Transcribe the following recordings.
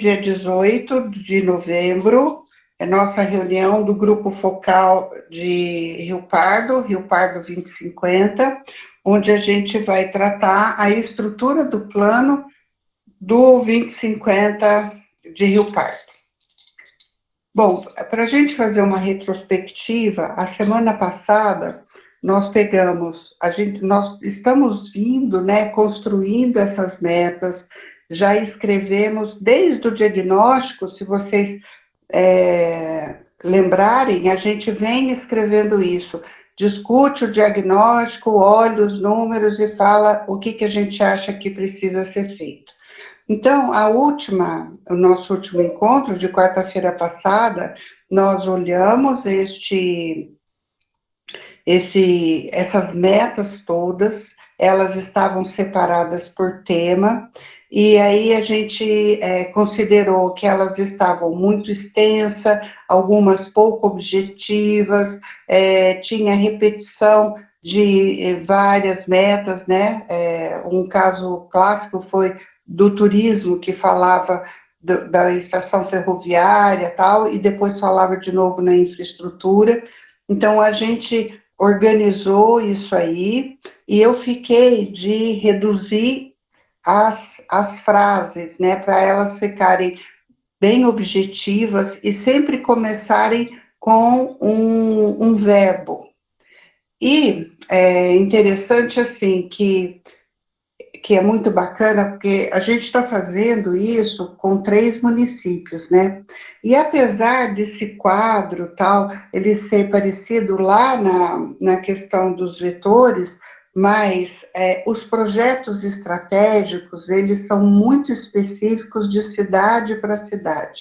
dia 18 de novembro, é nossa reunião do Grupo Focal de Rio Pardo 2050, onde a gente vai tratar a estrutura do plano do 2050 de Rio Pardo. Bom, para a gente fazer uma retrospectiva, a semana passada nós estamos vindo, né, construindo essas metas, já escrevemos desde o diagnóstico, se vocês lembrarem, a gente vem escrevendo isso, discute o diagnóstico, olha os números e fala o que a gente acha que precisa ser feito. Então, o nosso último encontro de quarta-feira passada, nós olhamos essas metas todas, elas estavam separadas por tema, e aí a gente considerou que elas estavam muito extensas, algumas pouco objetivas, tinha repetição de várias metas, né? Um caso clássico foi do turismo, que falava da estação ferroviária e tal, e depois falava de novo na infraestrutura. Então, a gente organizou isso aí, e eu fiquei de reduzir as frases, né, para elas ficarem bem objetivas e sempre começarem com um verbo. E é interessante, assim, que é muito bacana, porque a gente está fazendo isso com 3 municípios, né? E apesar desse quadro, tal, ele ser parecido lá na questão dos vetores, mas os projetos estratégicos, eles são muito específicos de cidade para cidade.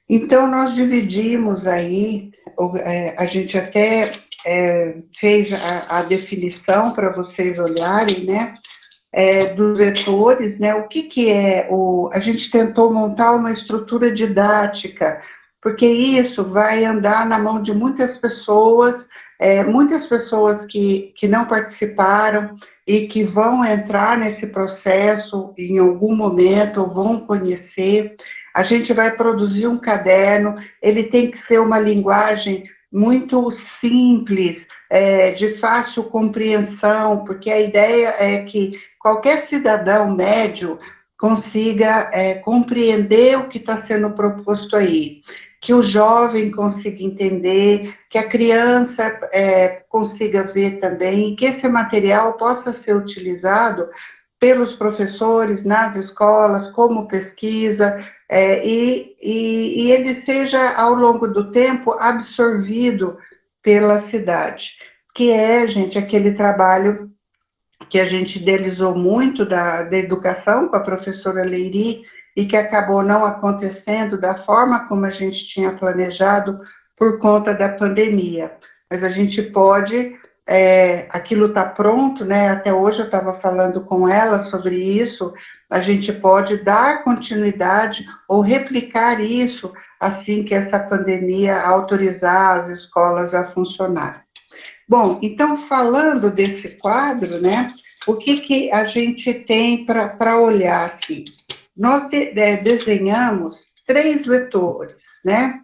Então, nós dividimos aí, a gente até fez a definição para vocês olharem, né? Dos vetores, né? O que é a gente tentou montar uma estrutura didática, porque isso vai andar na mão de muitas pessoas que não participaram e que vão entrar nesse processo em algum momento, ou vão conhecer. A gente vai produzir um caderno, ele tem que ser uma linguagem muito simples, de fácil compreensão, porque a ideia é que qualquer cidadão médio consiga compreender o que está sendo proposto aí, que o jovem consiga entender, que a criança consiga ver também, e que esse material possa ser utilizado pelos professores nas escolas como pesquisa, e ele seja, ao longo do tempo, absorvido pela cidade, que gente, aquele trabalho que a gente idealizou muito da educação com a professora Leiri e que acabou não acontecendo da forma como a gente tinha planejado por conta da pandemia. Mas a gente pode, aquilo está pronto, né? Até hoje eu estava falando com ela sobre isso, a gente pode dar continuidade ou replicar isso assim que essa pandemia autorizar as escolas a funcionar. Bom, então, falando desse quadro, né, o que a gente tem para olhar aqui? Nós desenhamos 3 vetores, né?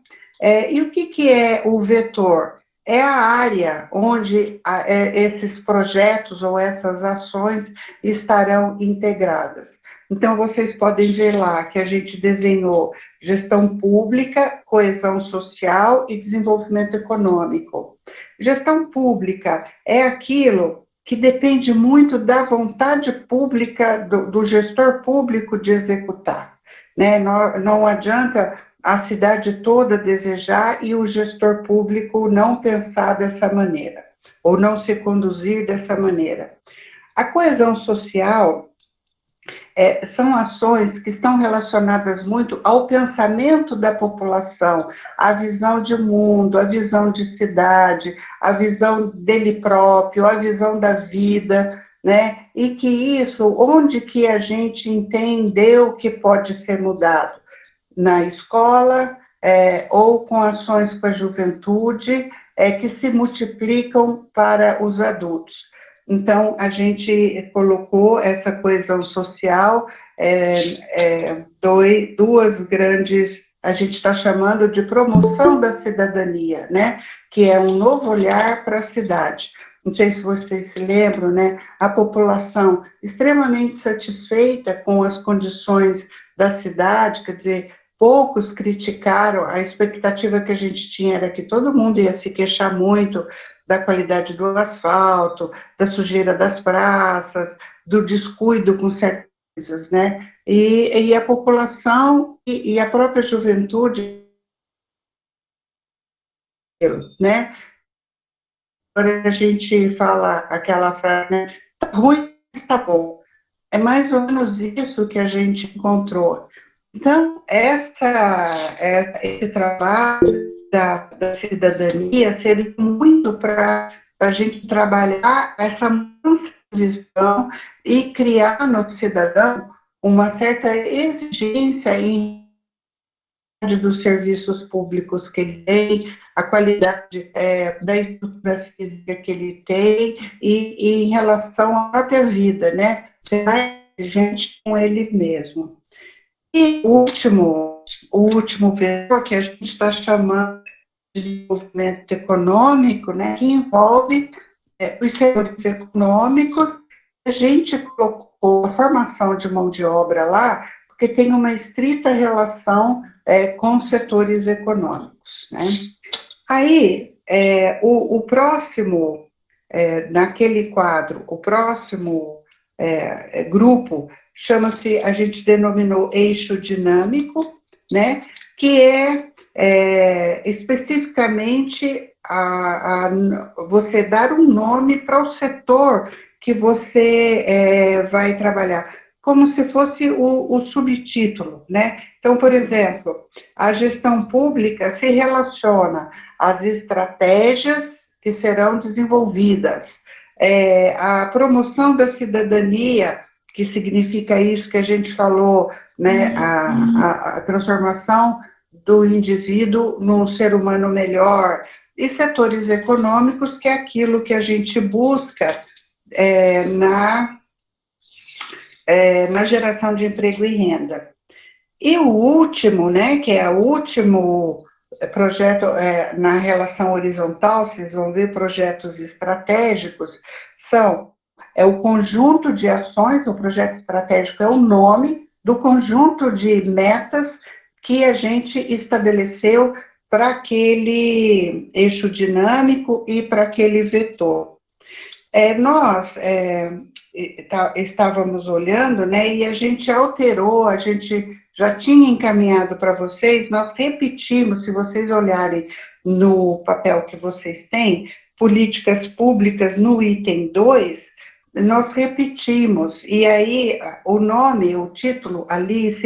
E o que é o vetor? É a área onde esses projetos ou essas ações estarão integradas. Então, vocês podem ver lá que a gente desenhou gestão pública, coesão social e desenvolvimento econômico. Gestão pública é aquilo que depende muito da vontade pública, do gestor público de executar, né? Não adianta a cidade toda desejar e o gestor público não pensar dessa maneira, ou não se conduzir dessa maneira. A coesão social são ações que estão relacionadas muito ao pensamento da população, a visão de mundo, a visão de cidade, a visão dele próprio, a visão da vida, né? E que isso, onde que a gente entendeu que pode ser mudado? Na escola, ou com ações com a juventude, que se multiplicam para os adultos. Então, a gente colocou essa coesão social, duas grandes, a gente está chamando de promoção da cidadania, né? Que é um novo olhar para a cidade. Não sei se vocês se lembram, né? A população extremamente satisfeita com as condições da cidade, quer dizer, poucos criticaram, a expectativa que a gente tinha era que todo mundo ia se queixar muito da qualidade do asfalto, da sujeira das praças, do descuido com certas coisas, né? E a população e a própria juventude, né? Quando a gente fala aquela frase, né? Tá ruim, tá bom. É mais ou menos isso que a gente encontrou. Então, esse trabalho da cidadania seria muito para a gente trabalhar essa mudança de visão e criar no cidadão uma certa exigência em dos serviços públicos que ele tem, a qualidade da estrutura física que ele tem e em relação à própria vida, né? Ser mais exigente com ele mesmo. E o último vetor que a gente está chamando de desenvolvimento econômico, né, que envolve os setores econômicos. A gente colocou a formação de mão de obra lá, porque tem uma estrita relação com os setores econômicos, né? Aí, o próximo, naquele quadro, o próximo grupo chama-se, a gente denominou eixo dinâmico, né? Que especificamente você dar um nome para o setor que você vai trabalhar, como se fosse o subtítulo, né? Então, por exemplo, a gestão pública se relaciona às estratégias que serão desenvolvidas, a promoção da cidadania, que significa isso que a gente falou, né? A transformação do indivíduo num ser humano melhor, e setores econômicos, que é aquilo que a gente busca na geração de emprego e renda. E o último, né, que é o último projeto na relação horizontal, vocês vão ver projetos estratégicos, é o conjunto de ações, o projeto estratégico é o nome do conjunto de metas que a gente estabeleceu para aquele eixo dinâmico e para aquele vetor. Nós estávamos olhando, né, e a gente alterou, a gente já tinha encaminhado para vocês, nós repetimos, se vocês olharem no papel que vocês têm, políticas públicas no item 2, nós repetimos, e aí o nome, o título ali,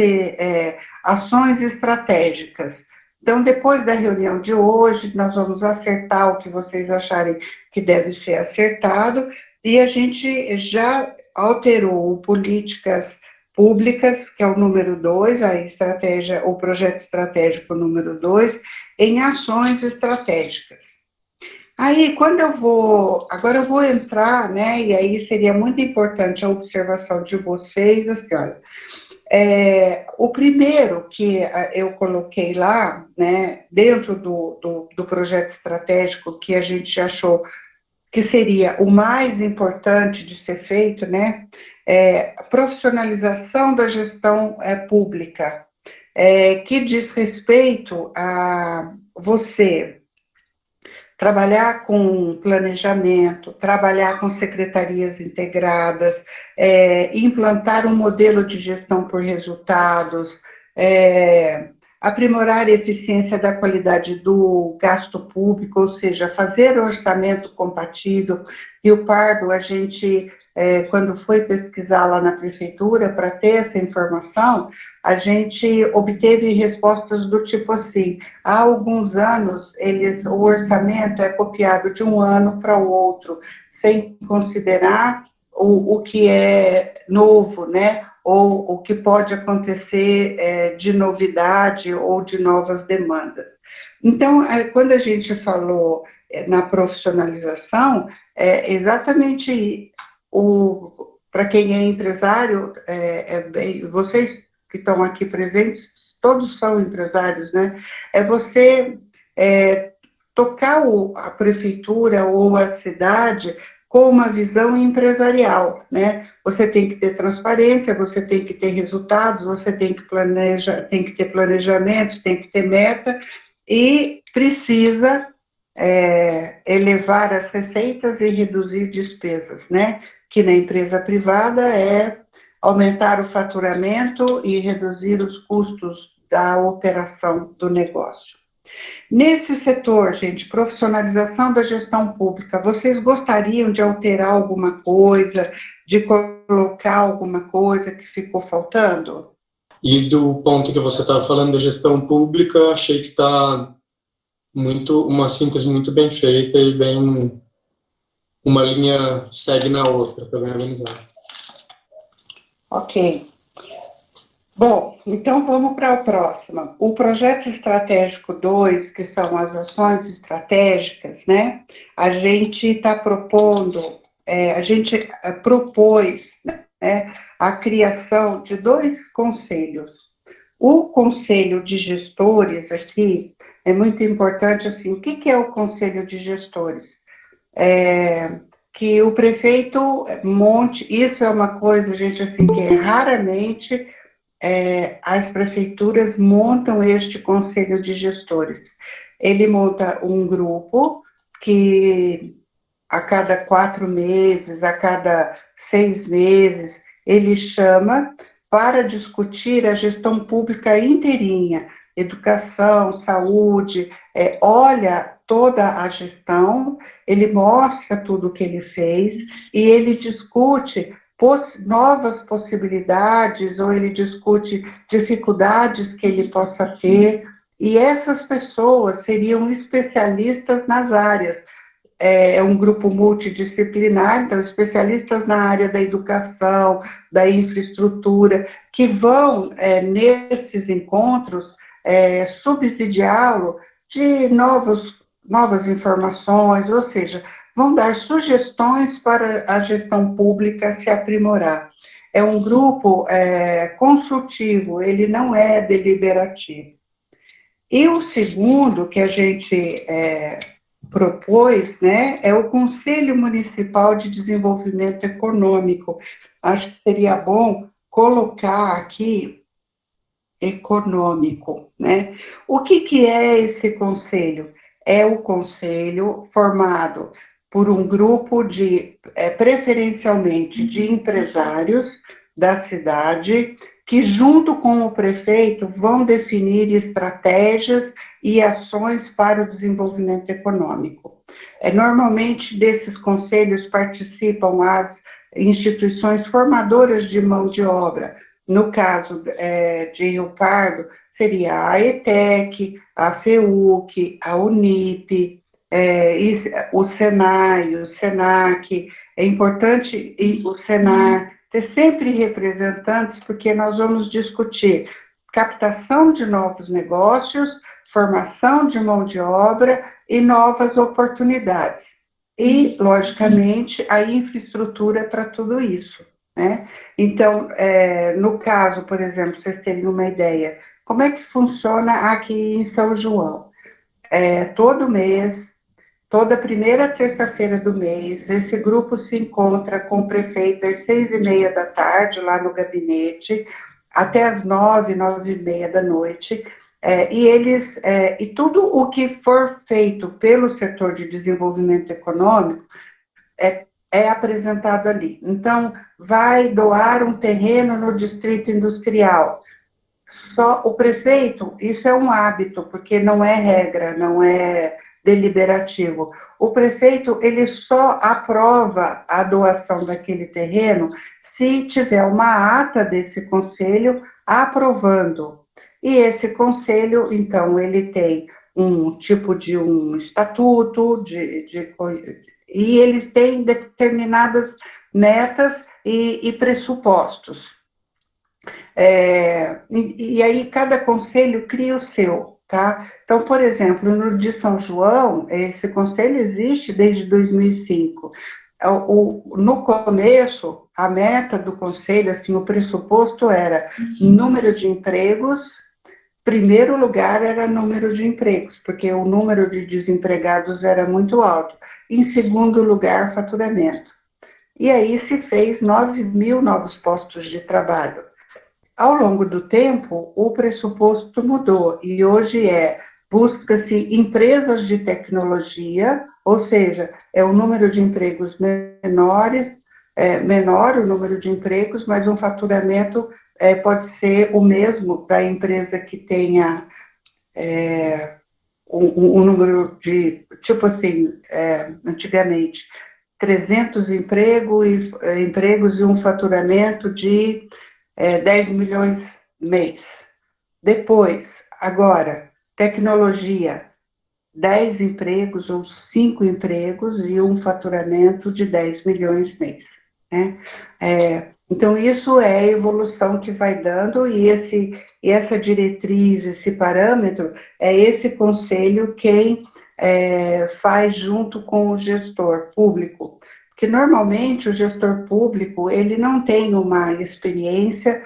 ações estratégicas. Então, depois da reunião de hoje, nós vamos acertar o que vocês acharem que deve ser acertado, e a gente já alterou o políticas públicas, que é o número 2, a estratégia, o projeto estratégico número 2, em ações estratégicas. Aí, agora eu vou entrar, né, e aí seria muito importante a observação de vocês, assim, olha, o primeiro que eu coloquei lá, né, dentro do projeto estratégico, que a gente achou que seria o mais importante de ser feito, né, a profissionalização da gestão pública, que diz respeito a você trabalhar com planejamento, trabalhar com secretarias integradas, implantar um modelo de gestão por resultados, aprimorar a eficiência da qualidade do gasto público, ou seja, fazer orçamento compatível. E o Pardo, a gente, quando foi pesquisar lá na prefeitura para ter essa informação, a gente obteve respostas do tipo assim: há alguns anos o orçamento é copiado de um ano para o outro, sem considerar o que é novo, né? Ou o que pode acontecer de novidade ou de novas demandas. Então, quando a gente falou na profissionalização, exatamente para quem é empresário, vocês que estão aqui presentes, todos são empresários, né? É você tocar a prefeitura ou a cidade com uma visão empresarial, né? Você tem que ter transparência, você tem que ter resultados, você tem que ter planejamento, tem que ter meta e precisa elevar as receitas e reduzir despesas, né? Que na empresa privada é aumentar o faturamento e reduzir os custos da operação do negócio. Nesse setor, gente, profissionalização da gestão pública, vocês gostariam de alterar alguma coisa, de colocar alguma coisa que ficou faltando? E do ponto que você estava falando da gestão pública, achei que está uma síntese muito bem feita e bem, uma linha segue na outra, está bem organizado. Ok. Bom, então vamos para a próxima. O projeto estratégico 2, que são as ações estratégicas, né? A gente está propondo, a gente propôs, né, a criação de 2 conselhos. O conselho de gestores aqui é muito importante, assim, o que é o conselho de gestores? Que o prefeito monte, isso é uma coisa, gente, assim, que raramente as prefeituras montam este conselho de gestores. Ele monta um grupo que a cada 4 meses, a cada 6 meses, ele chama para discutir a gestão pública inteirinha, educação, saúde, olha toda a gestão, ele mostra tudo o que ele fez e ele discute novas possibilidades ou ele discute dificuldades que ele possa ter e essas pessoas seriam especialistas nas áreas. É um grupo multidisciplinar, então especialistas na área da educação, da infraestrutura, que vão, nesses encontros, subsidiá-lo de novas informações, ou seja, vão dar sugestões para a gestão pública se aprimorar. É um grupo consultivo, ele não é deliberativo. E o segundo que a gente propôs, né, é o Conselho Municipal de Desenvolvimento Econômico. Acho que seria bom colocar aqui econômico, né? O que é esse conselho? É o conselho formado por um grupo preferencialmente de empresários da cidade, que junto com o prefeito vão definir estratégias e ações para o desenvolvimento econômico. Normalmente desses conselhos participam as instituições formadoras de mão de obra. No caso de Rio Pardo, seria a ETEC, a FEUC, a Unip, o SENAI, o SENAC. É importante o SENAR ter sempre representantes, porque nós vamos discutir captação de novos negócios, formação de mão de obra e novas oportunidades. E, logicamente, a infraestrutura para tudo isso, né? Então, no caso, por exemplo, vocês terem uma ideia, como é que funciona aqui em São João? Todo mês, toda primeira terça-feira do mês, esse grupo se encontra com o prefeito às 6h30 da tarde, lá no gabinete, até às 9h, 9h30 da noite, e tudo o que for feito pelo setor de desenvolvimento econômico é apresentado ali. Então, vai doar um terreno no distrito industrial. Só o prefeito, isso é um hábito, porque não é regra, não é deliberativo. O prefeito, ele só aprova a doação daquele terreno se tiver uma ata desse conselho aprovando. E esse conselho, então, ele tem um tipo de um estatuto, e eles têm determinadas metas e pressupostos. E aí cada conselho cria o seu, tá? Então, por exemplo, no de São João, esse conselho existe desde 2005. No começo, a meta do conselho, assim, o pressuposto era número de empregos. Primeiro lugar era número de empregos, porque o número de desempregados era muito alto. Em segundo lugar, faturamento. E aí se fez 9.000 novos postos de trabalho. Ao longo do tempo, o pressuposto mudou e hoje busca-se empresas de tecnologia, ou seja, é o número de empregos menor o número de empregos, mas um faturamento pode ser o mesmo da empresa que tenha um número de, tipo assim, antigamente, 300 empregos e um faturamento de 10 milhões mês. Depois, agora, tecnologia, 10 empregos ou 5 empregos e um faturamento de 10 milhões mês. Né? Então, isso é a evolução que vai dando e essa diretriz, esse parâmetro, é esse conselho quem faz junto com o gestor público. Porque, normalmente, o gestor público, ele não tem uma experiência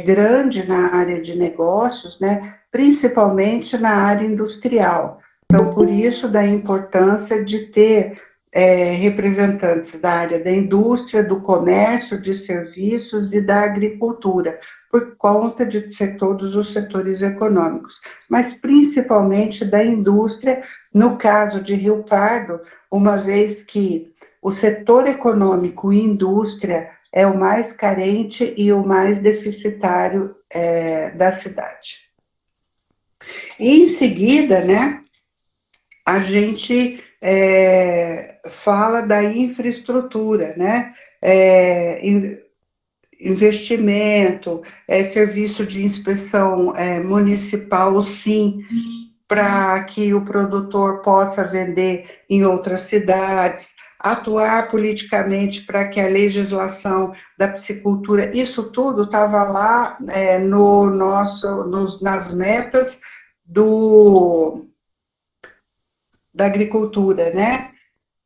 grande na área de negócios, né? Principalmente na área industrial. Então, por isso, da importância de ter representantes da área da indústria, do comércio, de serviços e da agricultura, por conta de ser todos os setores econômicos, mas principalmente da indústria, no caso de Rio Pardo, uma vez que o setor econômico e indústria é o mais carente e o mais deficitário da cidade. E em seguida, né, a gente fala da infraestrutura, né? Investimento, serviço de inspeção municipal, sim, para que o produtor possa vender em outras cidades, atuar politicamente para que a legislação da piscicultura, isso tudo estava lá nas metas da agricultura, né?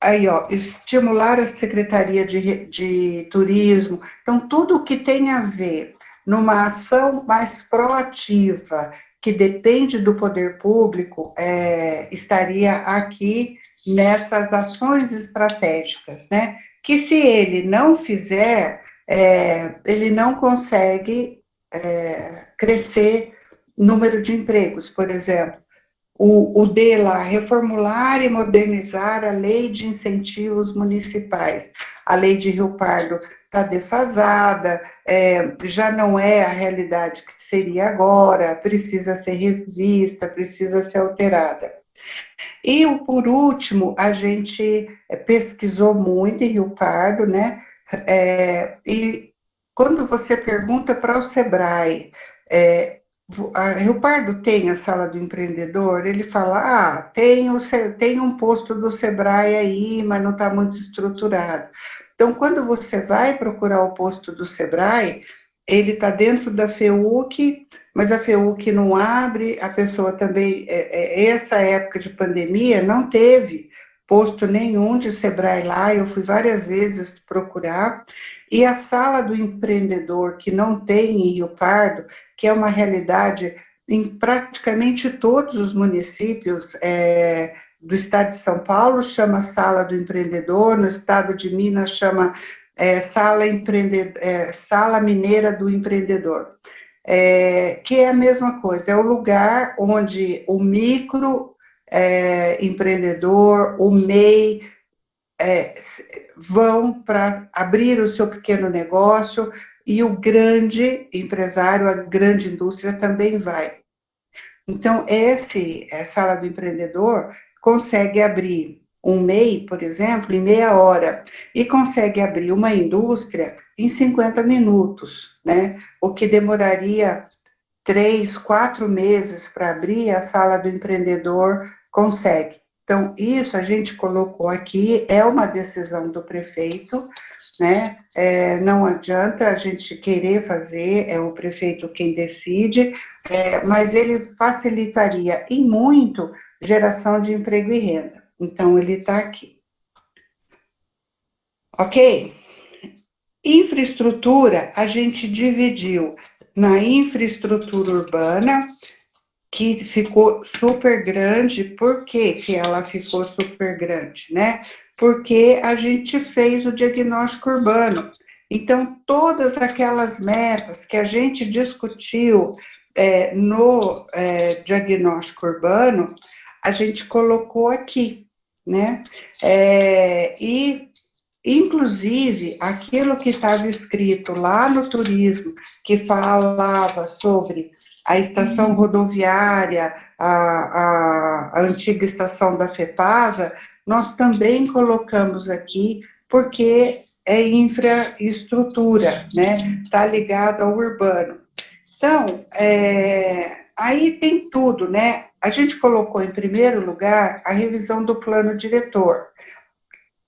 Aí, ó, estimular a Secretaria de Turismo. Então, tudo que tem a ver numa ação mais proativa, que depende do poder público, estaria aqui nessas ações estratégicas, né? Que se ele não fizer, ele não consegue crescer número de empregos, por exemplo. O D lá, reformular e modernizar a lei de incentivos municipais. A lei de Rio Pardo está defasada, já não é a realidade que seria agora, precisa ser revista, precisa ser alterada. E, por último, a gente pesquisou muito em Rio Pardo, né? E quando você pergunta para o Sebrae, a Rio Pardo tem a sala do empreendedor, ele fala, tem um posto do Sebrae aí, mas não está muito estruturado. Então, quando você vai procurar o posto do Sebrae, ele está dentro da FEUC, mas a FEUC não abre, a pessoa também, essa época de pandemia, não teve posto nenhum de Sebrae lá, eu fui várias vezes procurar, e a sala do empreendedor, que não tem em Rio Pardo, que é uma realidade em praticamente todos os municípios do estado de São Paulo, chama Sala do Empreendedor, no estado de Minas chama Sala Mineira do Empreendedor, que é a mesma coisa, é o lugar onde o micro empreendedor, o MEI, vão para abrir o seu pequeno negócio, e o grande empresário, a grande indústria também vai. Então, a sala do empreendedor consegue abrir um MEI, por exemplo, em meia hora, e consegue abrir uma indústria em 50 minutos, né? O que demoraria 3, 4 meses para abrir, a sala do empreendedor consegue. Então, isso a gente colocou aqui, é uma decisão do prefeito, né? Não adianta a gente querer fazer, é o prefeito quem decide, mas ele facilitaria em muito geração de emprego e renda. Então, ele está aqui. Ok? Infraestrutura, a gente dividiu na infraestrutura urbana, que ficou super grande. Por que que ela ficou super grande, né? Porque a gente fez o diagnóstico urbano. Então, todas aquelas metas que a gente discutiu no diagnóstico urbano, a gente colocou aqui, né? E inclusive, aquilo que estava escrito lá no turismo, que falava sobre a estação rodoviária, a antiga estação da FEPASA, nós também colocamos aqui, porque é infraestrutura, né? Está ligado ao urbano. Então, aí tem tudo, né? A gente colocou em primeiro lugar a revisão do plano diretor,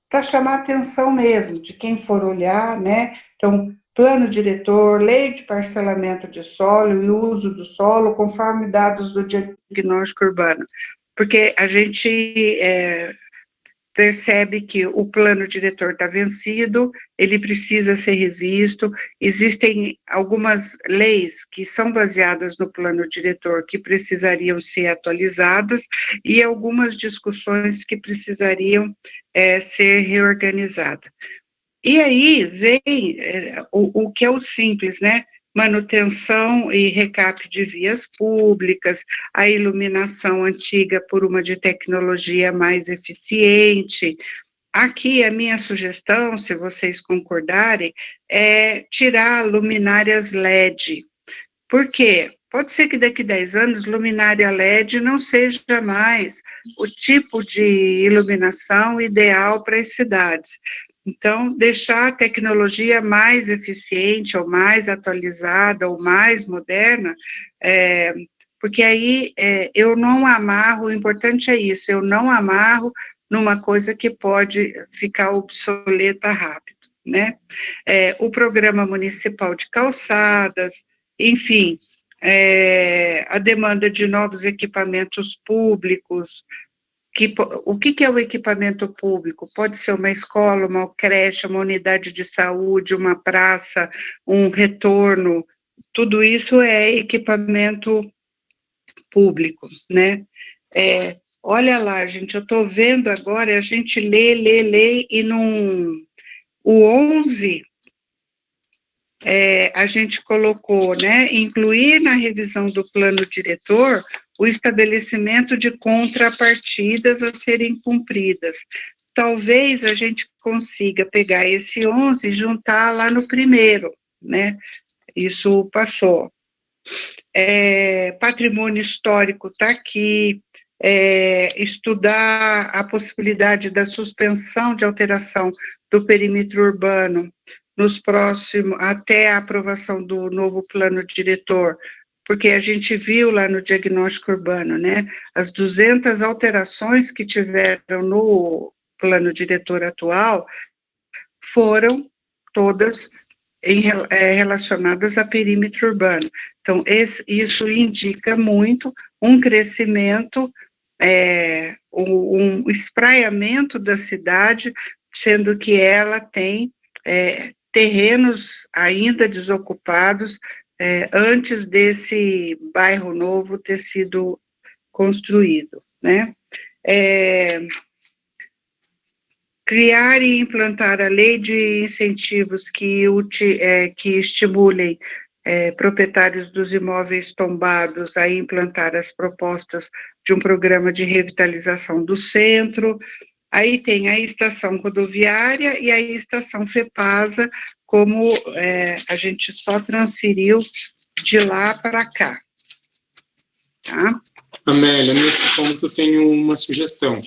para chamar a atenção mesmo de quem for olhar, né? Então, plano diretor, lei de parcelamento de solo e uso do solo, conforme dados do diagnóstico urbano. Porque a gente percebe que o plano diretor está vencido, ele precisa ser revisto. Existem algumas leis que são baseadas no plano diretor que precisariam ser atualizadas e algumas discussões que precisariam ser reorganizadas. E aí vem o que é o simples, né? Manutenção e recap de vias públicas, a iluminação antiga por uma de tecnologia mais eficiente. Aqui a minha sugestão, se vocês concordarem, é tirar luminárias LED. Por quê? Pode ser que daqui a 10 anos luminária LED não seja mais o tipo de iluminação ideal para as cidades. Então, deixar a tecnologia mais eficiente, ou mais atualizada, ou mais moderna, porque aí eu não amarro, o importante é isso, eu não amarro numa coisa que pode ficar obsoleta rápido, né? O Programa Municipal de Calçadas, enfim, a demanda de novos equipamentos públicos. O que é o equipamento público? Pode ser uma escola, uma creche, uma unidade de saúde, uma praça, um retorno, tudo isso é equipamento público, né? Olha lá, gente, eu estou vendo agora, a gente lê, e o 11, a gente colocou, né, incluir na revisão do plano diretor o estabelecimento de contrapartidas a serem cumpridas. Talvez a gente consiga pegar esse 11 e juntar lá no primeiro, né? Isso passou. Patrimônio histórico está aqui, estudar a possibilidade da suspensão de alteração do perímetro urbano nos próximos, até a aprovação do novo plano diretor, porque a gente viu lá no diagnóstico urbano, né, as 200 alterações que tiveram no plano diretor atual foram todas relacionadas a perímetro urbano. Então, isso indica muito um crescimento, um espraiamento da cidade, sendo que ela tem terrenos ainda desocupados antes desse bairro novo ter sido construído, né? Criar e implantar a lei de incentivos que estimulem proprietários dos imóveis tombados a implantar as propostas de um programa de revitalização do centro. Aí tem a estação rodoviária e a estação FEPASA, como a gente só transferiu de lá para cá. Tá? Amélia, nesse ponto eu tenho uma sugestão.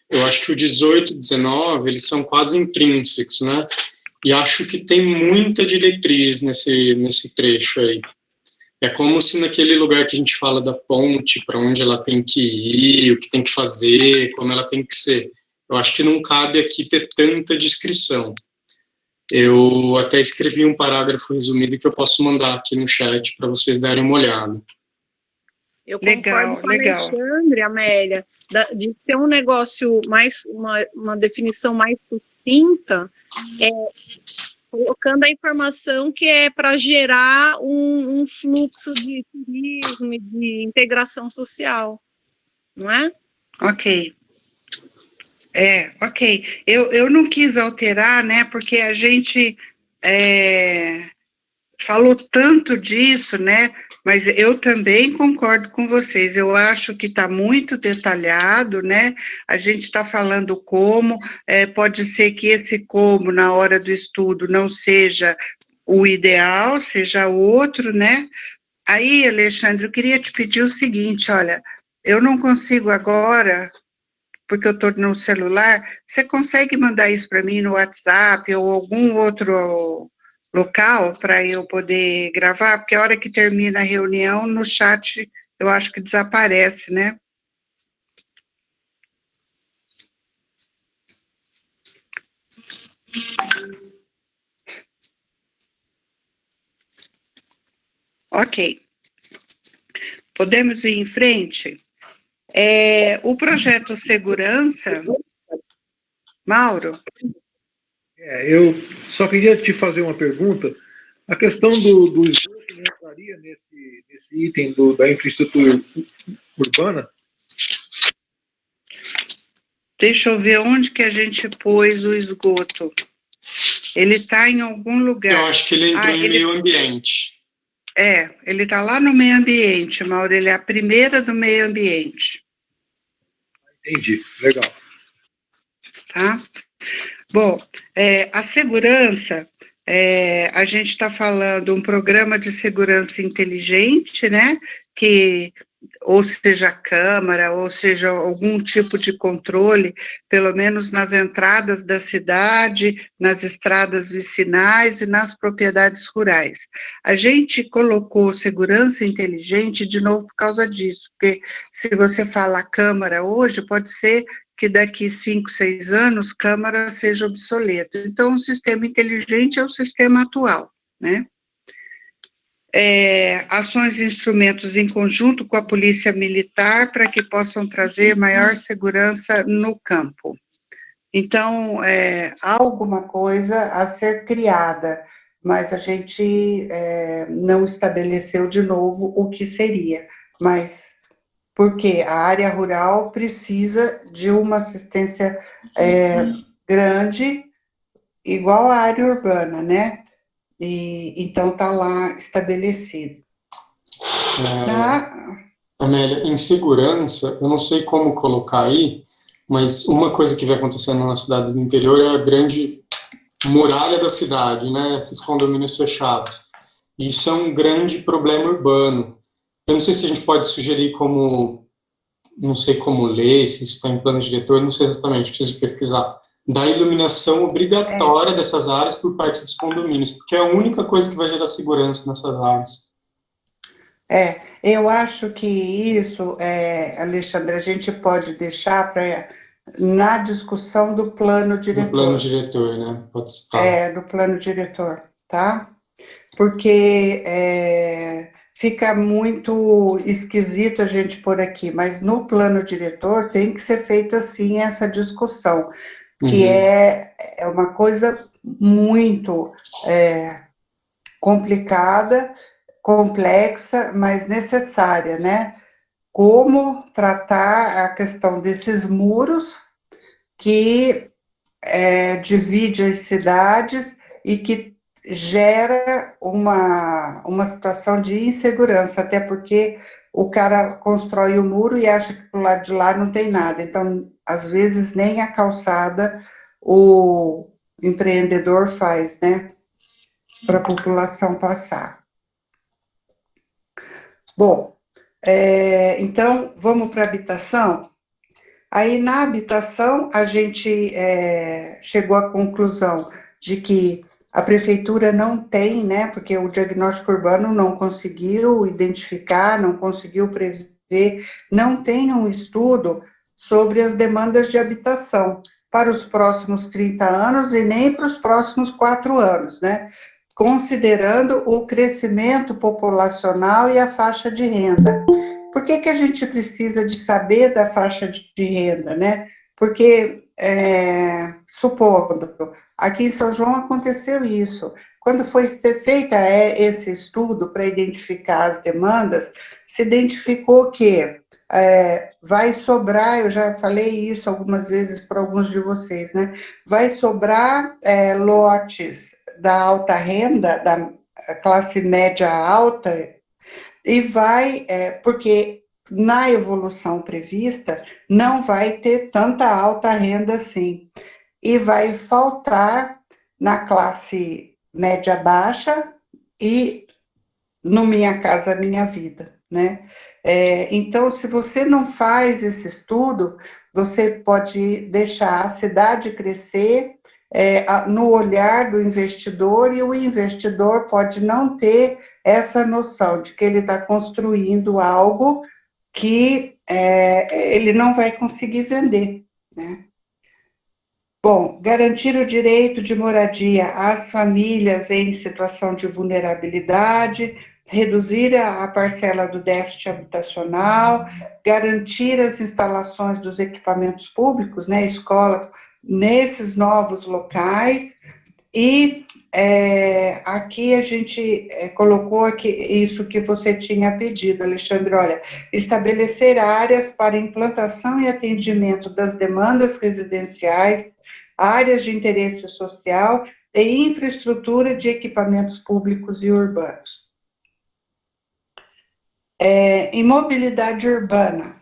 Eu acho que o 18 e 19, eles são quase intrínsecos, né? E acho que tem muita diretriz nesse trecho aí. É como se naquele lugar que a gente fala da ponte, para onde ela tem que ir, o que tem que fazer, como ela tem que ser. Eu acho que não cabe aqui ter tanta descrição. Eu até escrevi um parágrafo resumido que eu posso mandar aqui no chat para vocês darem uma olhada. Eu concordo com a Alexandre, Amélia, de ser um negócio mais, uma definição mais sucinta, colocando a informação que é para gerar um fluxo de turismo e de integração social, não é? Ok. Ok. Eu não quis alterar, né, porque a gente falou tanto disso, né, mas eu também concordo com vocês, eu acho que está muito detalhado, né, a gente está falando como, pode ser que esse como, na hora do estudo, não seja o ideal, seja outro, né. Aí, Alexandre, eu queria te pedir o seguinte, olha, eu não consigo agora, porque eu estou no celular, você consegue mandar isso para mim no WhatsApp ou algum outro local para eu poder gravar? Porque a hora que termina a reunião, no chat, eu acho que desaparece, né? Ok. Podemos ir em frente? O projeto Segurança... Mauro? Eu só queria te fazer uma pergunta. A questão do esgoto não entraria nesse item da infraestrutura urbana? Deixa eu ver onde que a gente pôs o esgoto. Ele está em algum lugar. Eu acho que ele entrou em meio ambiente. Ele está lá no meio ambiente, Mauro. Ele é a primeira do meio ambiente. Entendi, legal. Tá? Bom, a segurança, a gente está falando um programa de segurança inteligente, né, que, ou seja, câmara, ou seja, algum tipo de controle, pelo menos nas entradas da cidade, nas estradas vicinais e nas propriedades rurais. A gente colocou segurança inteligente de novo por causa disso, porque se você fala câmara hoje, pode ser que daqui 5, 6 anos, câmara seja obsoleto. Então, o sistema inteligente é o sistema atual, né? Ações e instrumentos em conjunto com a polícia militar para que possam trazer maior segurança no campo. Então, há alguma coisa a ser criada, mas a gente não estabeleceu de novo o que seria, mas porque a área rural precisa de uma assistência grande, igual à área urbana, né? E então está lá estabelecido. Amélia, em segurança, eu não sei como colocar aí, mas uma coisa que vem acontecendo nas cidades do interior é a grande muralha da cidade, né? Esses condomínios fechados. Isso é um grande problema urbano. Eu não sei se a gente pode sugerir como, não sei como ler, se isso está em plano diretor, não sei exatamente, preciso pesquisar, da iluminação obrigatória dessas áreas por parte dos condomínios, porque é a única coisa que vai gerar segurança nessas áreas. Eu acho que isso, Alexandre, a gente pode deixar na discussão do plano diretor. Do plano diretor, né? Pode estar. Do plano diretor, tá? Porque fica muito esquisito a gente pôr aqui, mas no plano diretor tem que ser feita, sim, essa discussão, que é uma coisa muito complicada, complexa, mas necessária, né? Como tratar a questão desses muros que divide as cidades e que gera uma situação de insegurança, até porque o cara constrói o muro e acha que do lado de lá não tem nada, então, às vezes, nem a calçada o empreendedor faz, né, para a população passar. Bom, então, vamos para a habitação? Aí, na habitação, a gente chegou à conclusão de que a prefeitura não tem, né, porque o diagnóstico urbano não conseguiu identificar, não conseguiu prever, não tem um estudo sobre as demandas de habitação para os próximos 30 anos e nem para os próximos 4 anos, né, considerando o crescimento populacional e a faixa de renda. por que a gente precisa de saber da faixa de renda, né? Porque, supondo, aqui em São João aconteceu isso. Quando foi ser feita esse estudo para identificar as demandas, se identificou que vai sobrar, eu já falei isso algumas vezes para alguns de vocês, né? Vai sobrar lotes da alta renda, da classe média alta, e vai, porque na evolução prevista não vai ter tanta alta renda assim, e vai faltar na classe média baixa e no Minha Casa Minha Vida, né? Então, se você não faz esse estudo, você pode deixar a cidade crescer no olhar do investidor, e o investidor pode não ter essa noção de que ele está construindo algo que ele não vai conseguir vender, né? Bom, garantir o direito de moradia às famílias em situação de vulnerabilidade, reduzir a parcela do déficit habitacional, garantir as instalações dos equipamentos públicos, né, escola, nesses novos locais, e aqui a gente colocou aqui isso que você tinha pedido, Alexandre, olha, estabelecer áreas para implantação e atendimento das demandas residenciais, áreas de interesse social e infraestrutura de equipamentos públicos e urbanos. Em mobilidade urbana,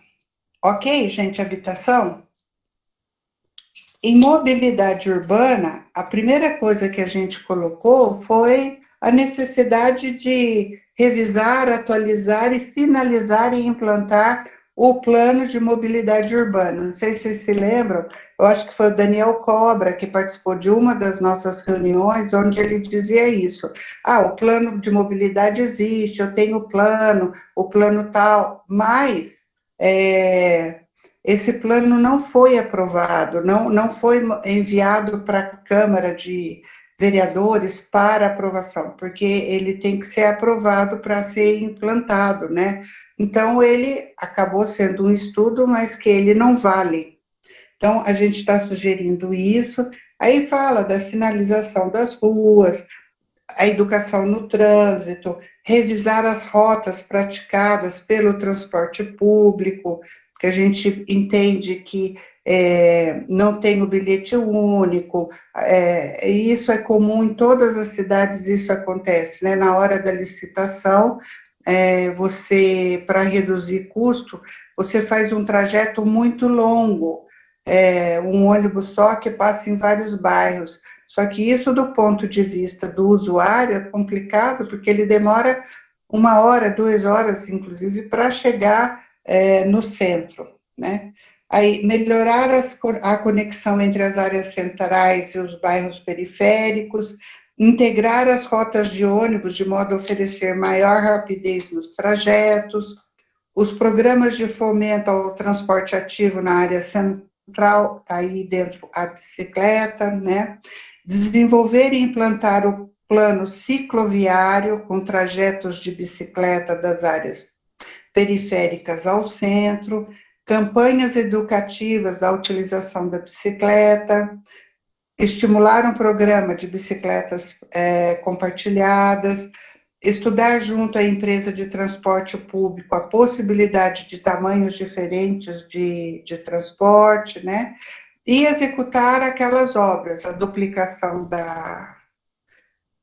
ok, gente, habitação? Em mobilidade urbana, a primeira coisa que a gente colocou foi a necessidade de revisar, atualizar e finalizar e implantar o plano de mobilidade urbana. Não sei se vocês se lembram, eu acho que foi o Daniel Cobra que participou de uma das nossas reuniões, onde ele dizia isso. O plano de mobilidade existe, eu tenho o plano tal, mas esse plano não foi aprovado, não foi enviado para a Câmara de Vereadores para aprovação, porque ele tem que ser aprovado para ser implantado, né? Então, ele acabou sendo um estudo, mas que ele não vale. Então, a gente está sugerindo isso. Aí fala da sinalização das ruas, a educação no trânsito, revisar as rotas praticadas pelo transporte público, que a gente entende que não tem o bilhete único, isso é comum em todas as cidades, isso acontece, né? Na hora da licitação, você, para reduzir custo, você faz um trajeto muito longo, um ônibus só que passa em vários bairros, só que isso, do ponto de vista do usuário, é complicado, porque ele demora 1 hora, 2 horas, inclusive, para chegar no centro, né? Aí, melhorar a conexão entre as áreas centrais e os bairros periféricos, integrar as rotas de ônibus de modo a oferecer maior rapidez nos trajetos, os programas de fomento ao transporte ativo na área central, aí dentro a bicicleta, né? Desenvolver e implantar o plano cicloviário com trajetos de bicicleta das áreas periféricas ao centro, campanhas educativas da utilização da bicicleta, estimular um programa de bicicletas compartilhadas, estudar junto à empresa de transporte público a possibilidade de tamanhos diferentes de transporte, né? E executar aquelas obras, a duplicação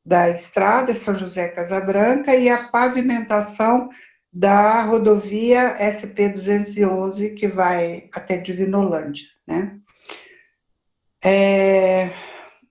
da estrada São José Casabranca e a pavimentação da rodovia SP-211, que vai até Divinolândia, né?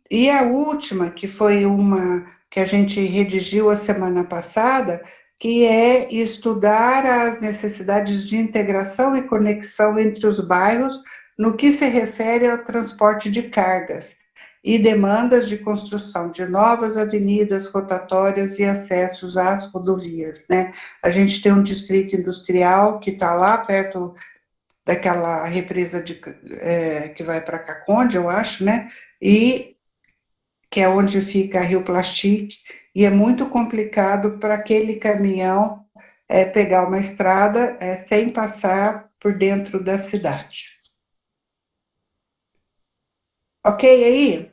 E a última, que foi uma que a gente redigiu a semana passada, que é estudar as necessidades de integração e conexão entre os bairros no que se refere ao transporte de cargas e demandas de construção de novas avenidas rotatórias e acessos às rodovias, né? A gente tem um distrito industrial que está lá perto daquela represa que vai para Caconde, eu acho, né? E que é onde fica a Rio Plastique, e é muito complicado para aquele caminhão pegar uma estrada sem passar por dentro da cidade. Ok aí?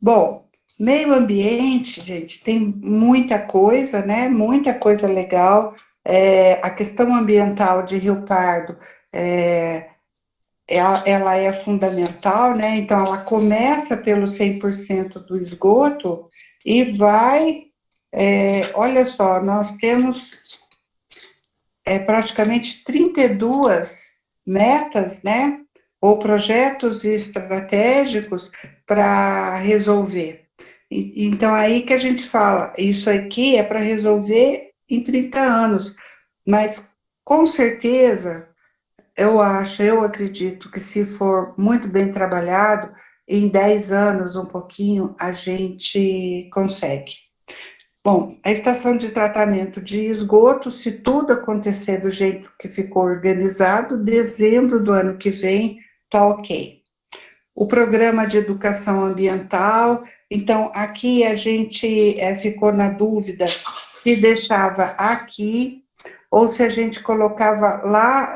Bom, meio ambiente, gente, tem muita coisa, né? Muita coisa legal. A questão ambiental de Rio Pardo, ela é fundamental, né? Então, ela começa pelo 100% do esgoto e vai, olha só, nós temos praticamente 32 metas, né? Ou projetos estratégicos para resolver. Então, aí que a gente fala, isso aqui é para resolver em 30 anos, mas com certeza, eu acredito que se for muito bem trabalhado, em 10 anos, um pouquinho, a gente consegue. Bom, a estação de tratamento de esgoto, se tudo acontecer do jeito que ficou organizado, dezembro do ano que vem, tá ok. O programa de educação ambiental, então, aqui a gente ficou na dúvida se deixava aqui ou se a gente colocava lá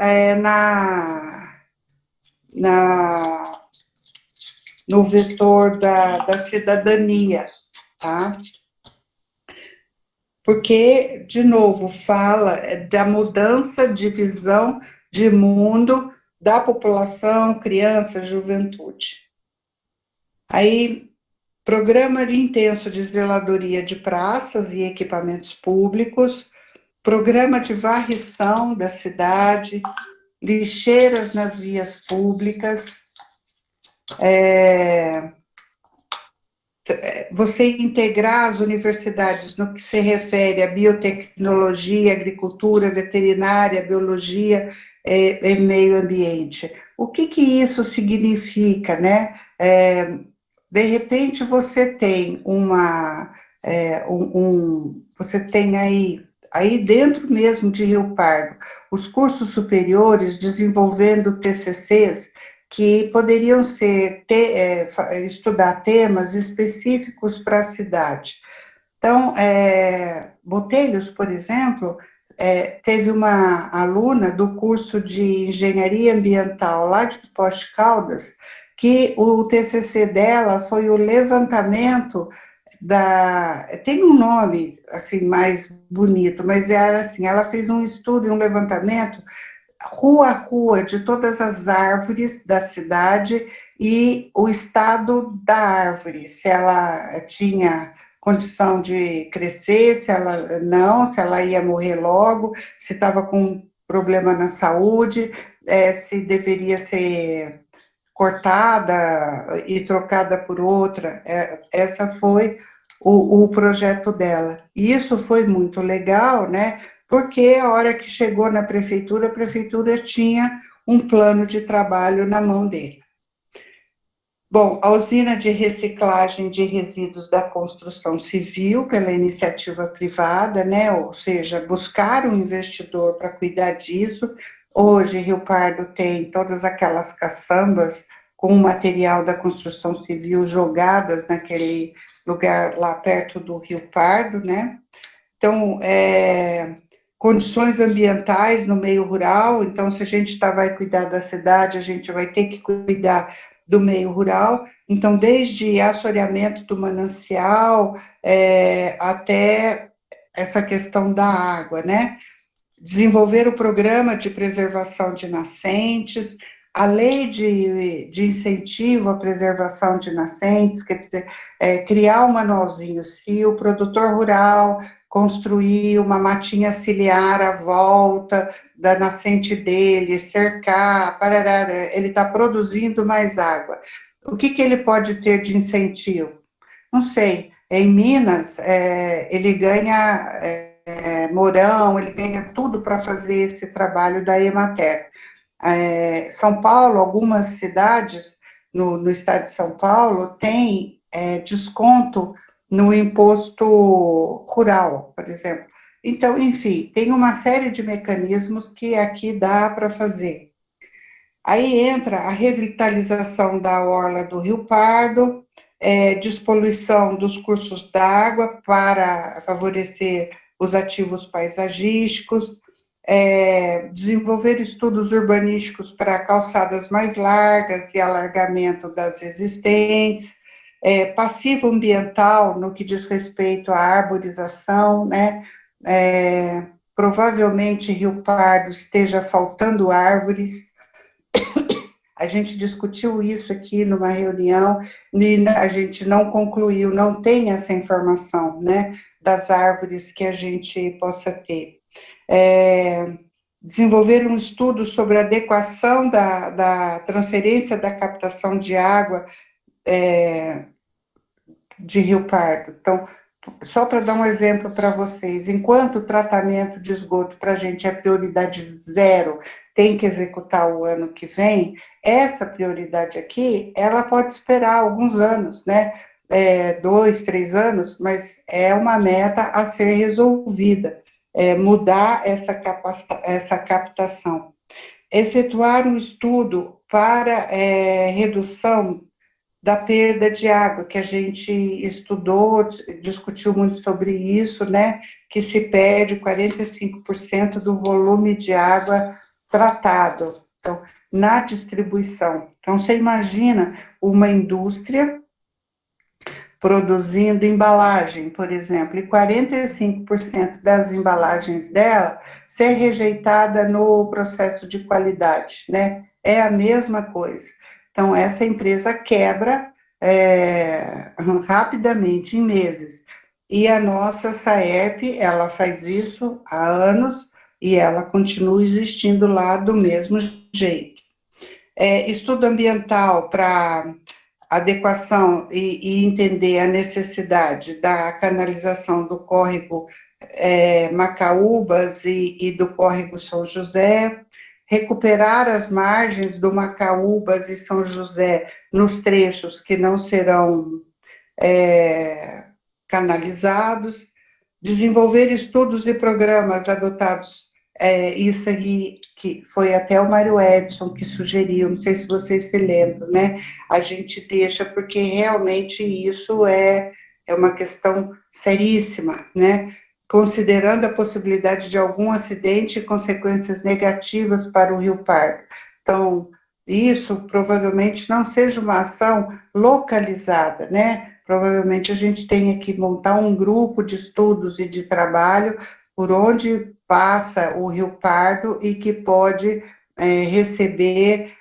no vetor da cidadania, tá? Porque, de novo, fala da mudança de visão de mundo da população, criança, juventude. Aí, programa intenso de zeladoria de praças e equipamentos públicos, programa de varrição da cidade, lixeiras nas vias públicas, você integrar as universidades no que se refere a biotecnologia, agricultura, veterinária, biologia e meio ambiente. O que isso significa, né? De repente, você tem você tem aí dentro mesmo de Rio Pardo, os cursos superiores desenvolvendo TCCs, que poderiam estudar temas específicos para a cidade. Então, Botelhos, por exemplo, teve uma aluna do curso de Engenharia Ambiental lá de Poços de Caldas, que o TCC dela foi o levantamento tem um nome, assim, mais bonito, mas era assim, ela fez um estudo e um levantamento rua a rua de todas as árvores da cidade e o estado da árvore, se ela tinha condição de crescer, se ela ia morrer logo, se estava com problema na saúde, se deveria ser cortada e trocada por outra. Essa foi o projeto dela. E isso foi muito legal, né? Porque a hora que chegou na prefeitura, a prefeitura tinha um plano de trabalho na mão dele. Bom, a usina de reciclagem de resíduos da construção civil, pela iniciativa privada, né? Ou seja, buscar um investidor para cuidar disso. Hoje, Rio Pardo tem todas aquelas caçambas com o material da construção civil jogadas naquele lugar lá perto do Rio Pardo, né? Então, condições ambientais no meio rural, então, se a gente vai cuidar da cidade, a gente vai ter que cuidar do meio rural, então, desde assoreamento do manancial, até essa questão da água, né? Desenvolver o programa de preservação de nascentes, a lei de incentivo à preservação de nascentes, quer dizer, criar um manualzinho, se o produtor rural construir uma matinha ciliar à volta da nascente dele, cercar, ele está produzindo mais água. O que ele pode ter de incentivo? Não sei. Em Minas, ele ganha Mourão, ele ganha tudo para fazer esse trabalho da Emater. São Paulo, algumas cidades no estado de São Paulo têm desconto no imposto rural, por exemplo. Então, enfim, tem uma série de mecanismos que aqui dá para fazer. Aí entra a revitalização da orla do Rio Pardo, despoluição dos cursos d'água para favorecer os ativos paisagísticos, desenvolver estudos urbanísticos para calçadas mais largas e alargamento das existentes, passivo ambiental no que diz respeito à arborização, né? Provavelmente Rio Pardo esteja faltando árvores. A gente discutiu isso aqui numa reunião e a gente não concluiu, não tem essa informação, né, das árvores que a gente possa ter. Desenvolver um estudo sobre a adequação da transferência da captação de água de Rio Pardo. Então, só para dar um exemplo para vocês, enquanto o tratamento de esgoto para a gente é prioridade 0, tem que executar o ano que vem, essa prioridade aqui, ela pode esperar alguns anos, né? 2, 3 anos, mas é uma meta a ser resolvida, mudar essa captação. Efetuar um estudo para redução da perda de água, que a gente estudou, discutiu muito sobre isso, né, que se perde 45% do volume de água tratado, então, na distribuição. Então, você imagina uma indústria produzindo embalagem, por exemplo, e 45% das embalagens dela ser rejeitada no processo de qualidade, né, é a mesma coisa. Então, essa empresa quebra rapidamente, em meses. E a nossa SAERP, ela faz isso há anos e ela continua existindo lá do mesmo jeito. Estudo ambiental para adequação e entender a necessidade da canalização do córrego Macaúbas e do córrego São José, recuperar as margens do Macaúbas e São José nos trechos que não serão canalizados, desenvolver estudos e programas adotados, isso aí que foi até o Mário Edson que sugeriu, não sei se vocês se lembram, né, a gente deixa, porque realmente isso é uma questão seríssima, né, considerando a possibilidade de algum acidente e consequências negativas para o Rio Pardo. Então, isso provavelmente não seja uma ação localizada, né? Provavelmente a gente tenha que montar um grupo de estudos e de trabalho por onde passa o Rio Pardo e que pode receber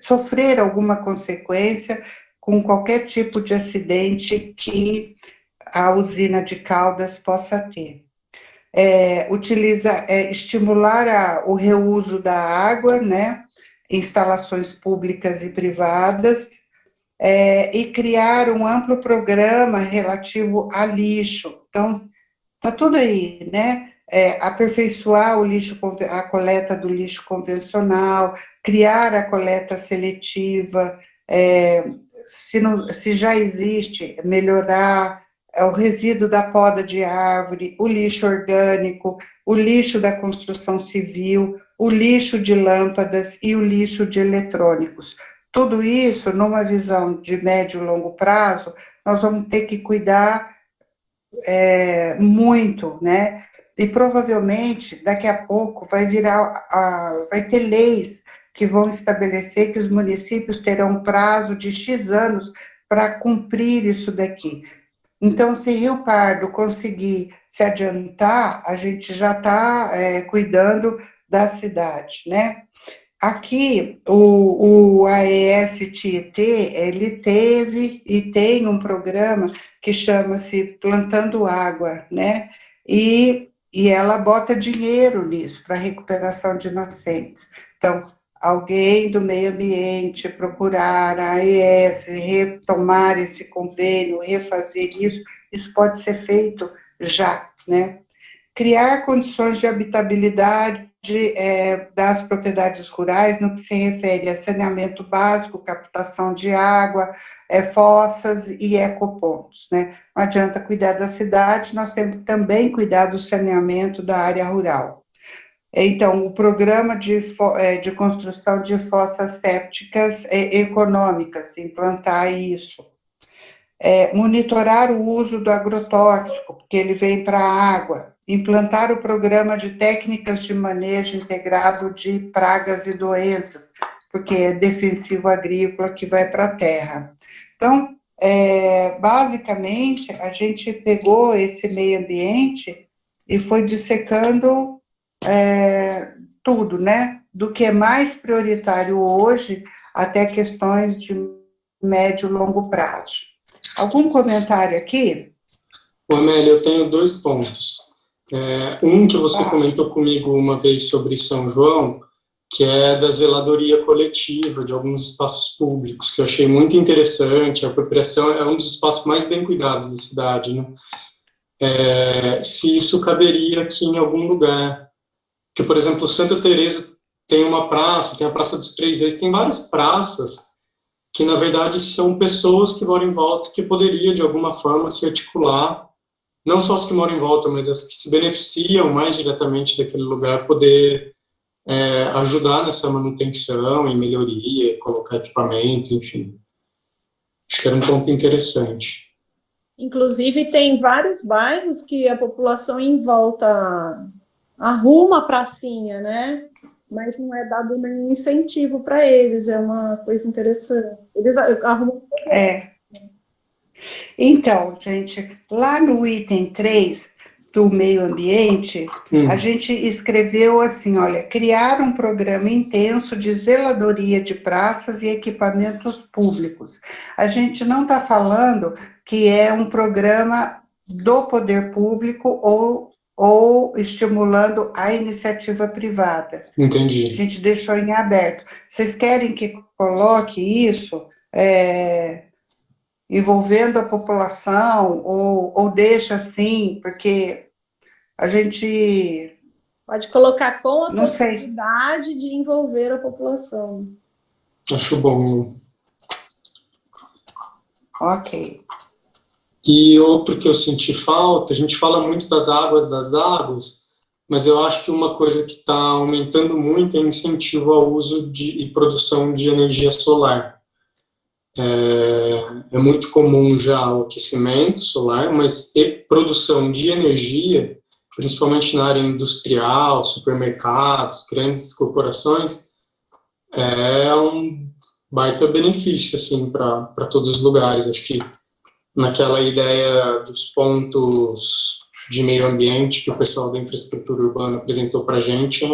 sofrer alguma consequência com qualquer tipo de acidente que a usina de Caldas possa ter. Estimular o reuso da água, né, instalações públicas e privadas, e criar um amplo programa relativo a lixo. Então, está tudo aí, né? Aperfeiçoar a coleta do lixo convencional, criar a coleta seletiva, se já existe, melhorar o resíduo da poda de árvore, o lixo orgânico, o lixo da construção civil, o lixo de lâmpadas e o lixo de eletrônicos. Tudo isso, numa visão de médio e longo prazo, nós vamos ter que cuidar muito, né? E provavelmente, daqui a pouco, vai ter leis que vão estabelecer que os municípios terão um prazo de X anos para cumprir isso daqui. Então, se Rio Pardo conseguir se adiantar, a gente já está cuidando da cidade, né? Aqui, o AES Tietê, ele teve e tem um programa que chama-se Plantando Água, né? E ela bota dinheiro nisso, para recuperação de nascentes. Então, alguém do meio ambiente procurar a AES, retomar esse convênio, refazer isso pode ser feito já, né? Criar condições de habitabilidade das propriedades rurais, no que se refere a saneamento básico, captação de água, fossas e ecopontos, né? Não adianta cuidar da cidade, nós temos que também cuidar do saneamento da área rural. Então, o programa de construção de fossas sépticas econômicas, implantar isso. Monitorar o uso do agrotóxico, porque ele vem para a água. Implantar o programa de técnicas de manejo integrado de pragas e doenças, porque é defensivo agrícola que vai para a terra. Então, basicamente, a gente pegou esse meio ambiente e foi dissecando tudo, né? Do que é mais prioritário hoje até questões de médio e longo prazo. Algum comentário aqui? Amélia, eu tenho 2 pontos. Um que você comentou comigo uma vez sobre São João, que é da zeladoria coletiva de alguns espaços públicos, que eu achei muito interessante. A apropriação é um dos espaços mais bem cuidados da cidade, né? Se isso caberia aqui em algum lugar. Que, por exemplo, Santa Teresa tem uma praça, tem a Praça dos Três Reis, tem várias praças que, na verdade, são pessoas que moram em volta que poderia, de alguma forma, se articular, não só as que moram em volta, mas as que se beneficiam mais diretamente daquele lugar, poder ajudar nessa manutenção e melhoria, colocar equipamento, enfim. Acho que era um ponto interessante. Inclusive, tem vários bairros que a população em volta arruma a pracinha, né? Mas não é dado nenhum incentivo para eles, é uma coisa interessante. Eles arrumam. Então, gente, lá no item 3 do meio ambiente, a gente escreveu assim, olha, criar um programa intenso de zeladoria de praças e equipamentos públicos. A gente não está falando que é um programa do poder público ou estimulando a iniciativa privada. Entendi. A gente deixou em aberto. Vocês querem que coloque isso envolvendo a população, ou deixa assim, porque a gente... Pode colocar com a não sei. possibilidade de envolver a população. Acho bom. Ok. E outro que eu senti falta, a gente fala muito das águas, mas eu acho que uma coisa que está aumentando muito é o incentivo ao uso e produção de energia solar. É muito comum já o aquecimento solar, mas produção de energia, principalmente na área industrial, supermercados, grandes corporações, é um baita benefício assim, para todos os lugares. Acho que naquela ideia dos pontos de meio ambiente que o pessoal da infraestrutura urbana apresentou para a gente, a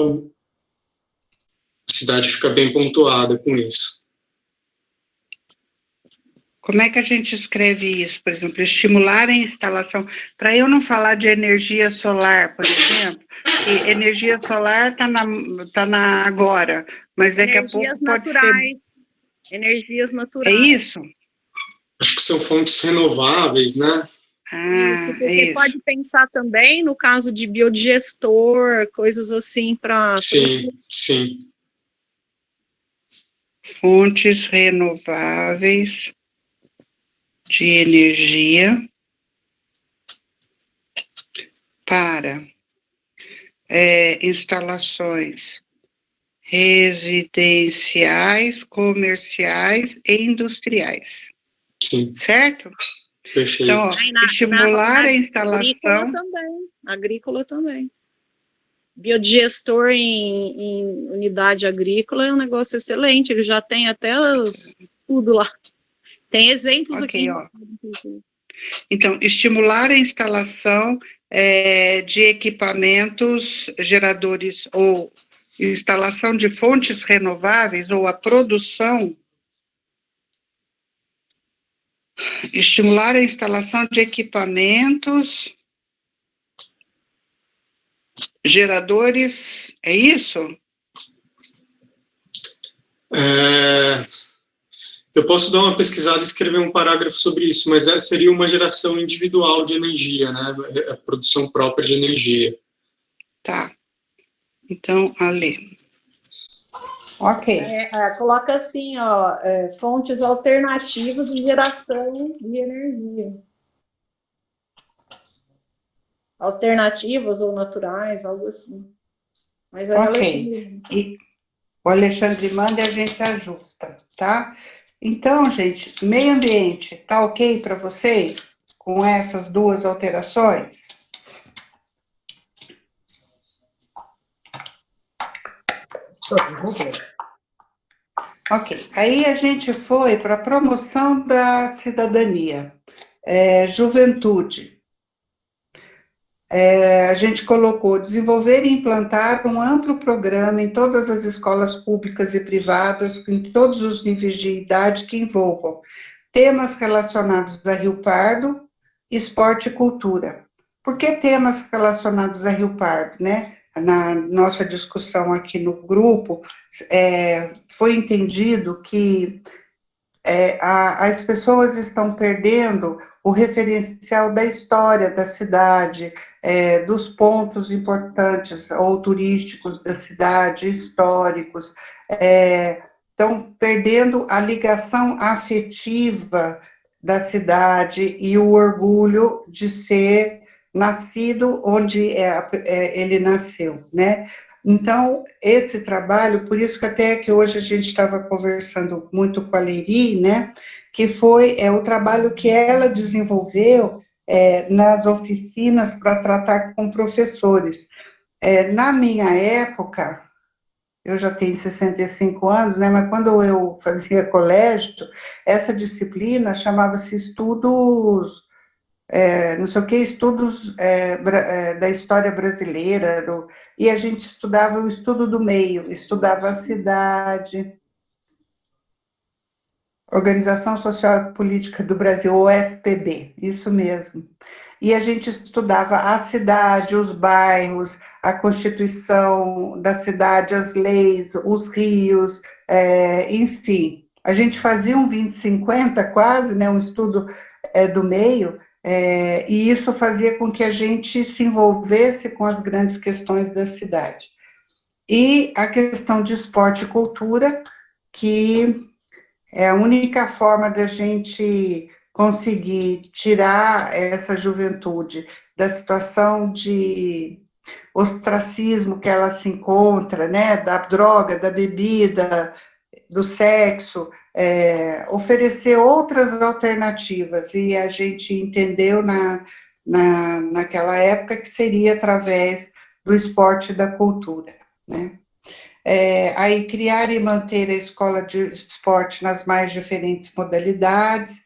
cidade fica bem pontuada com isso. Como é que a gente escreve isso? Por exemplo, estimular a instalação, para eu não falar de energia solar, por exemplo, que energia solar está na agora, mas daqui a pouco pode ser... Energias naturais. É isso? Acho que são fontes renováveis, né? Isso, porque pode pensar também no caso de biodigestor, coisas assim para... Sim. Fontes renováveis de energia para instalações residenciais, comerciais e industriais. Sim. Certo? Perfeito. Então, estimular a instalação... Agrícola também. Biodigestor em unidade agrícola é um negócio excelente, ele já tem até tudo lá. Tem exemplos aqui. Ó. Então, estimular a instalação de equipamentos geradores ou instalação de fontes renováveis ou a produção. Estimular a instalação de equipamentos geradores, é isso? Eu posso dar uma pesquisada e escrever um parágrafo sobre isso, mas seria uma geração individual de energia, né? A produção própria de energia. Tá. Então, Ale. Ok. Coloca assim, ó, fontes alternativas de geração de energia. Alternativas ou naturais, algo assim. Mas aí Ok. E o Alexandre manda e a gente ajusta, tá? Então, gente, meio ambiente, tá ok para vocês? Com essas duas alterações? Ok. Aí a gente foi para a promoção da cidadania. Juventude. A gente colocou desenvolver e implantar um amplo programa em todas as escolas públicas e privadas, em todos os níveis de idade que envolvam temas relacionados a Rio Pardo, esporte e cultura. Por que temas relacionados a Rio Pardo, né? Na nossa discussão aqui no grupo, foi entendido que as pessoas estão perdendo o referencial da história da cidade, dos pontos importantes ou turísticos da cidade, históricos, estão perdendo a ligação afetiva da cidade e o orgulho de ser nascido onde ele nasceu, né? Então, esse trabalho, por isso que até que hoje a gente estava conversando muito com a Leri, né, que foi o trabalho que ela desenvolveu nas oficinas para tratar com professores. Na minha época, eu já tenho 65 anos, né, mas quando eu fazia colégio, essa disciplina chamava-se estudos, não sei o que, estudos da história brasileira, e a gente estudava o estudo do meio, estudava a cidade, Organização Social e Política do Brasil, OSPB, isso mesmo. E a gente estudava a cidade, os bairros, a constituição da cidade, as leis, os rios, enfim. A gente fazia um 2050 quase, né, um estudo do meio, e isso fazia com que a gente se envolvesse com as grandes questões da cidade. E a questão de esporte e cultura, que é a única forma da gente conseguir tirar essa juventude da situação de ostracismo que ela se encontra, né, da droga, da bebida, do sexo, oferecer outras alternativas, e a gente entendeu naquela época que seria através do esporte e da cultura, né. Aí criar e manter a escola de esporte nas mais diferentes modalidades,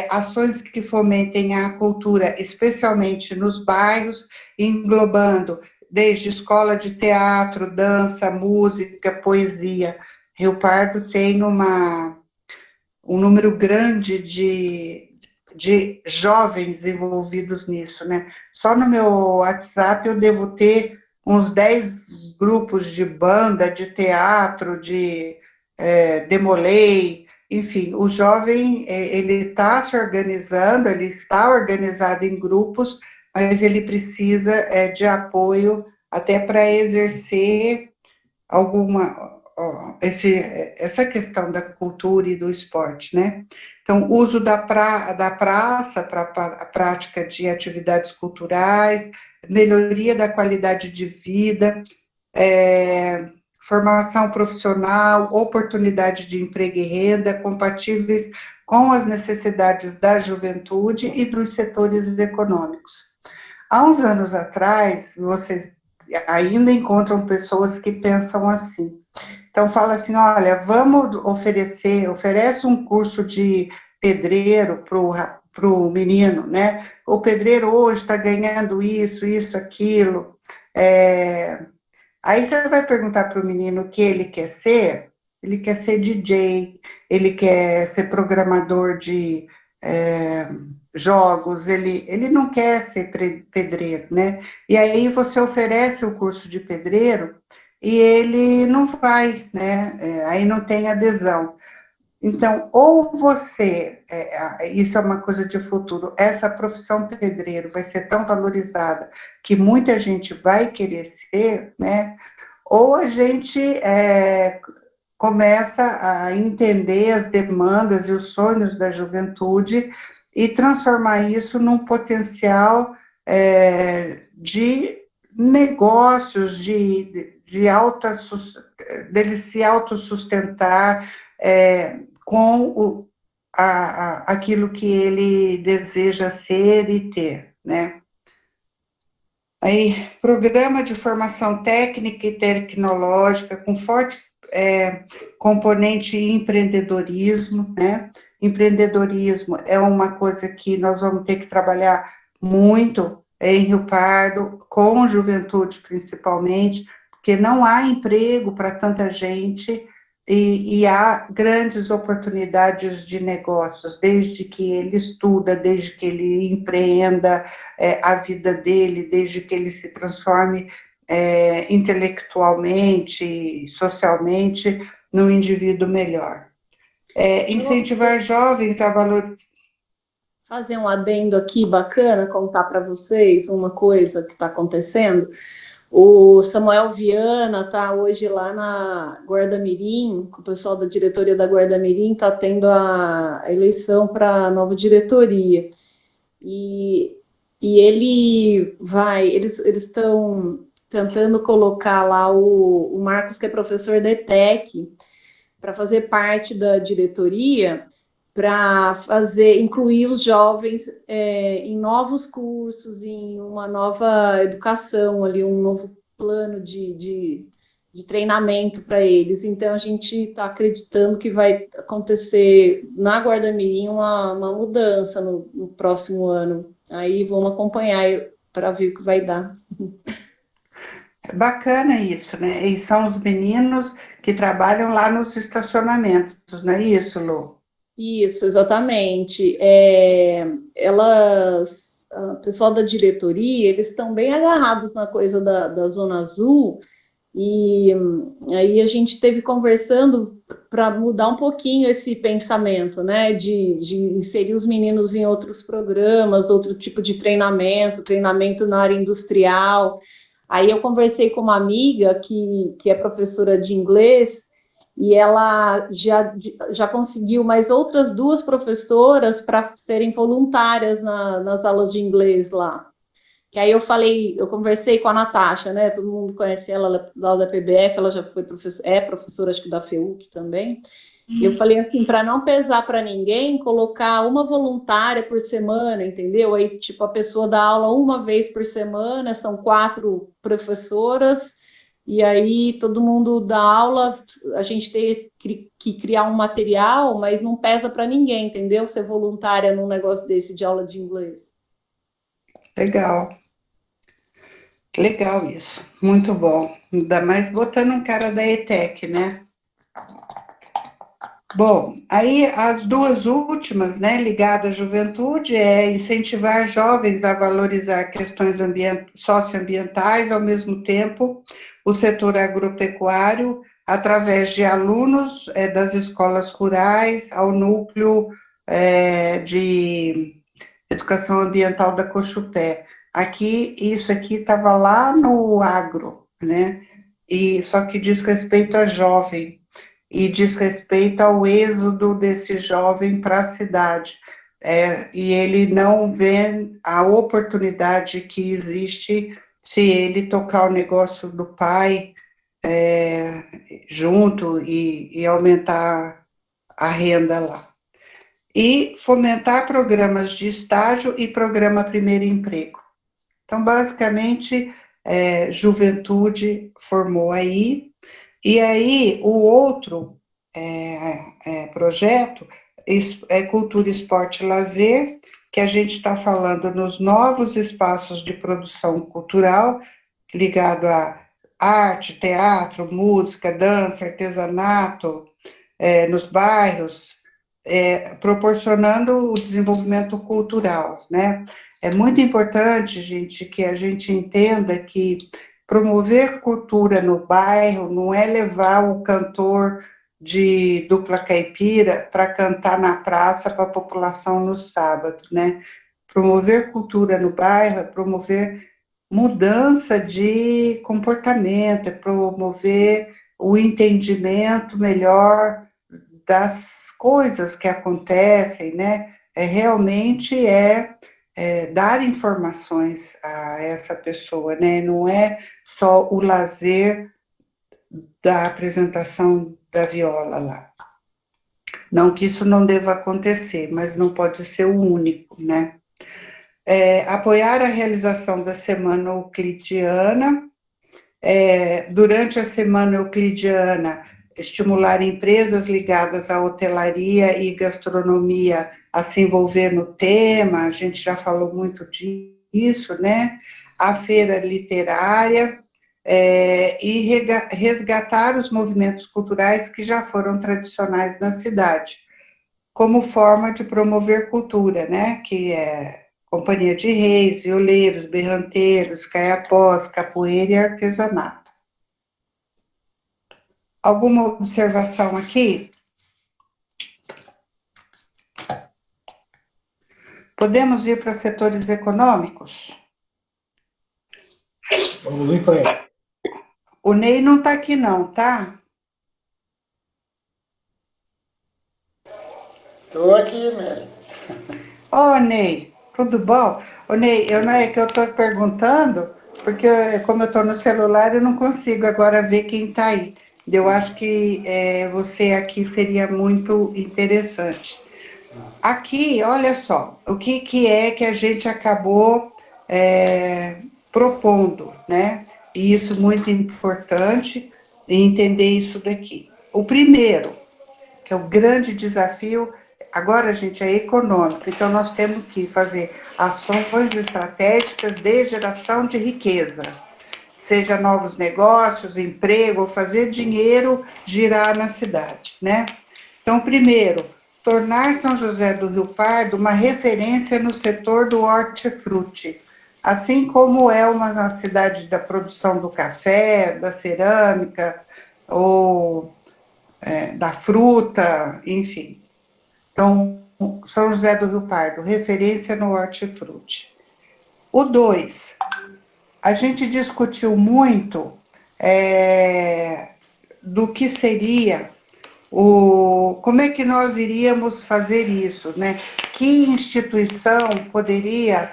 ações que fomentem a cultura, especialmente nos bairros, englobando desde escola de teatro, dança, música, poesia. Rio Pardo tem um número grande de jovens envolvidos nisso, né? Só no meu WhatsApp eu devo ter uns 10 grupos de banda, de teatro, de demolei, enfim, o jovem, ele está se organizando, ele está organizado em grupos, mas ele precisa de apoio até para exercer essa questão da cultura e do esporte, né? Então, uso da praça para a prática de atividades culturais, melhoria da qualidade de vida, formação profissional, oportunidade de emprego e renda compatíveis com as necessidades da juventude e dos setores econômicos. Há uns anos atrás, vocês ainda encontram pessoas que pensam assim. Então, fala assim, olha, vamos oferece um curso de pedreiro para o menino, né? O pedreiro hoje está ganhando isso, aquilo. Aí você vai perguntar para o menino o que ele quer ser DJ, ele quer ser programador de jogos, ele não quer ser pedreiro, né? E aí você oferece o curso de pedreiro e ele não vai, né? Aí não tem adesão. Então, ou você, isso é uma coisa de futuro, essa profissão pedreiro vai ser tão valorizada que muita gente vai querer ser, né? Ou a gente começa a entender as demandas e os sonhos da juventude e transformar isso num potencial de negócios, de dele se autossustentar com aquilo que ele deseja ser e ter, né? Aí, programa de formação técnica e tecnológica com forte componente empreendedorismo, né? Empreendedorismo é uma coisa que nós vamos ter que trabalhar muito em Rio Pardo, com juventude principalmente, porque não há emprego para tanta gente e há grandes oportunidades de negócios, desde que ele estuda, desde que ele empreenda a vida dele, desde que ele se transforme intelectualmente, socialmente, num indivíduo melhor. Incentivar jovens a valorizar. Fazer um adendo aqui bacana, contar para vocês uma coisa que está acontecendo. O Samuel Viana está hoje lá na Guarda-Mirim, com o pessoal da diretoria da Guarda-Mirim, está tendo a eleição para a nova diretoria. E eles estão tentando colocar lá o Marcos, que é professor da ETEC, para fazer parte da diretoria, para incluir os jovens em novos cursos, em uma nova educação, ali, um novo plano de treinamento para eles. Então, a gente está acreditando que vai acontecer na Guarda-Mirim uma mudança no próximo ano. Aí vamos acompanhar para ver o que vai dar. Bacana isso, né? E são os meninos que trabalham lá nos estacionamentos, não é isso, Lu? Isso, exatamente. O pessoal da diretoria, eles estão bem agarrados na coisa da Zona Azul, e aí a gente teve conversando para mudar um pouquinho esse pensamento, né, de inserir os meninos em outros programas, outro tipo de treinamento na área industrial. Aí eu conversei com uma amiga que é professora de inglês, e ela já conseguiu mais outras 2 professoras para serem voluntárias nas aulas de inglês lá. Que aí eu conversei com a Natasha, né? Todo mundo conhece ela lá da PBF, ela já foi professora, acho que da FEUC também. E eu falei assim, para não pesar para ninguém, colocar uma voluntária por semana, entendeu? Aí, tipo, a pessoa dá aula uma vez por semana, são 4 professoras, e aí todo mundo dá aula, a gente tem que criar um material, mas não pesa para ninguém, entendeu? Ser voluntária num negócio desse de aula de inglês. Legal. Legal isso, muito bom. Ainda mais botando um cara da ETEC, né? Bom, aí as 2 últimas, né, ligadas à juventude, é incentivar jovens a valorizar questões socioambientais, ao mesmo tempo, o setor agropecuário, através de alunos das escolas rurais, ao núcleo de educação ambiental da Cochupé. Isso aqui estava lá no agro, né? E só que diz respeito a jovem e diz respeito ao êxodo desse jovem para a cidade. E ele não vê a oportunidade que existe se ele tocar o negócio do pai junto e aumentar a renda lá. E fomentar programas de estágio e programa Primeiro Emprego. Então, basicamente, juventude formou aí, e aí o outro projeto é Cultura, Esporte e Lazer, que a gente está falando nos novos espaços de produção cultural, ligado a arte, teatro, música, dança, artesanato, nos bairros, proporcionando o desenvolvimento cultural, né? É muito importante, gente, que a gente entenda que promover cultura no bairro não é levar o cantor de dupla caipira para cantar na praça para a população no sábado, né? Promover cultura no bairro é promover mudança de comportamento, é promover o entendimento melhor das coisas que acontecem, né? Realmente dar informações a essa pessoa, né? Não é só o lazer da apresentação da viola lá. Não que isso não deva acontecer, mas não pode ser o único, né? Apoiar a realização da Semana Euclidiana. Durante a Semana Euclidiana, estimular empresas ligadas à hotelaria e gastronomia a se envolver no tema, a gente já falou muito disso, né? A feira literária, e resgatar os movimentos culturais que já foram tradicionais na cidade, como forma de promover cultura, né? Que é companhia de reis, violeiros, berranteiros, caiapós, capoeira e artesanato. Alguma observação aqui? Podemos ir para setores econômicos? Vamos em frente. O Ney não está aqui não, tá? Estou aqui, Mary. Ô, Ney, tudo bom? Ô, Ney, não é que eu estou perguntando, porque como eu estou no celular, eu não consigo agora ver quem está aí. Eu acho que você aqui seria muito interessante. Aqui, olha só, o que é que a gente acabou propondo, né? E isso muito importante, entender isso daqui. O primeiro, que é o grande desafio, agora, gente, é econômico, então nós temos que fazer ações estratégicas de geração de riqueza, seja novos negócios, emprego, fazer dinheiro girar na cidade, né? Então, primeiro, tornar São José do Rio Pardo uma referência no setor do hortifruti, assim como é uma cidade da produção do café, da cerâmica, ou da fruta, enfim. Então, São José do Rio Pardo, referência no hortifruti. O 2, a gente discutiu muito do que seria como é que nós iríamos fazer isso, né? Que instituição poderia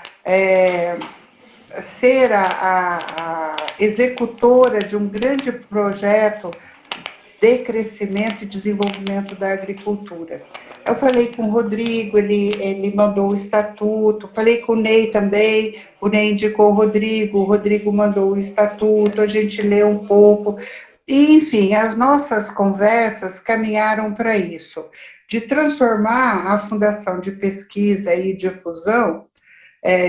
ser a executora de um grande projeto de crescimento e desenvolvimento da agricultura. Eu falei com o Rodrigo, ele mandou o estatuto, falei com o Ney também, o Ney indicou o Rodrigo mandou o estatuto, a gente leu um pouco, e, enfim, as nossas conversas caminharam para isso, de transformar a Fundação de Pesquisa e Difusão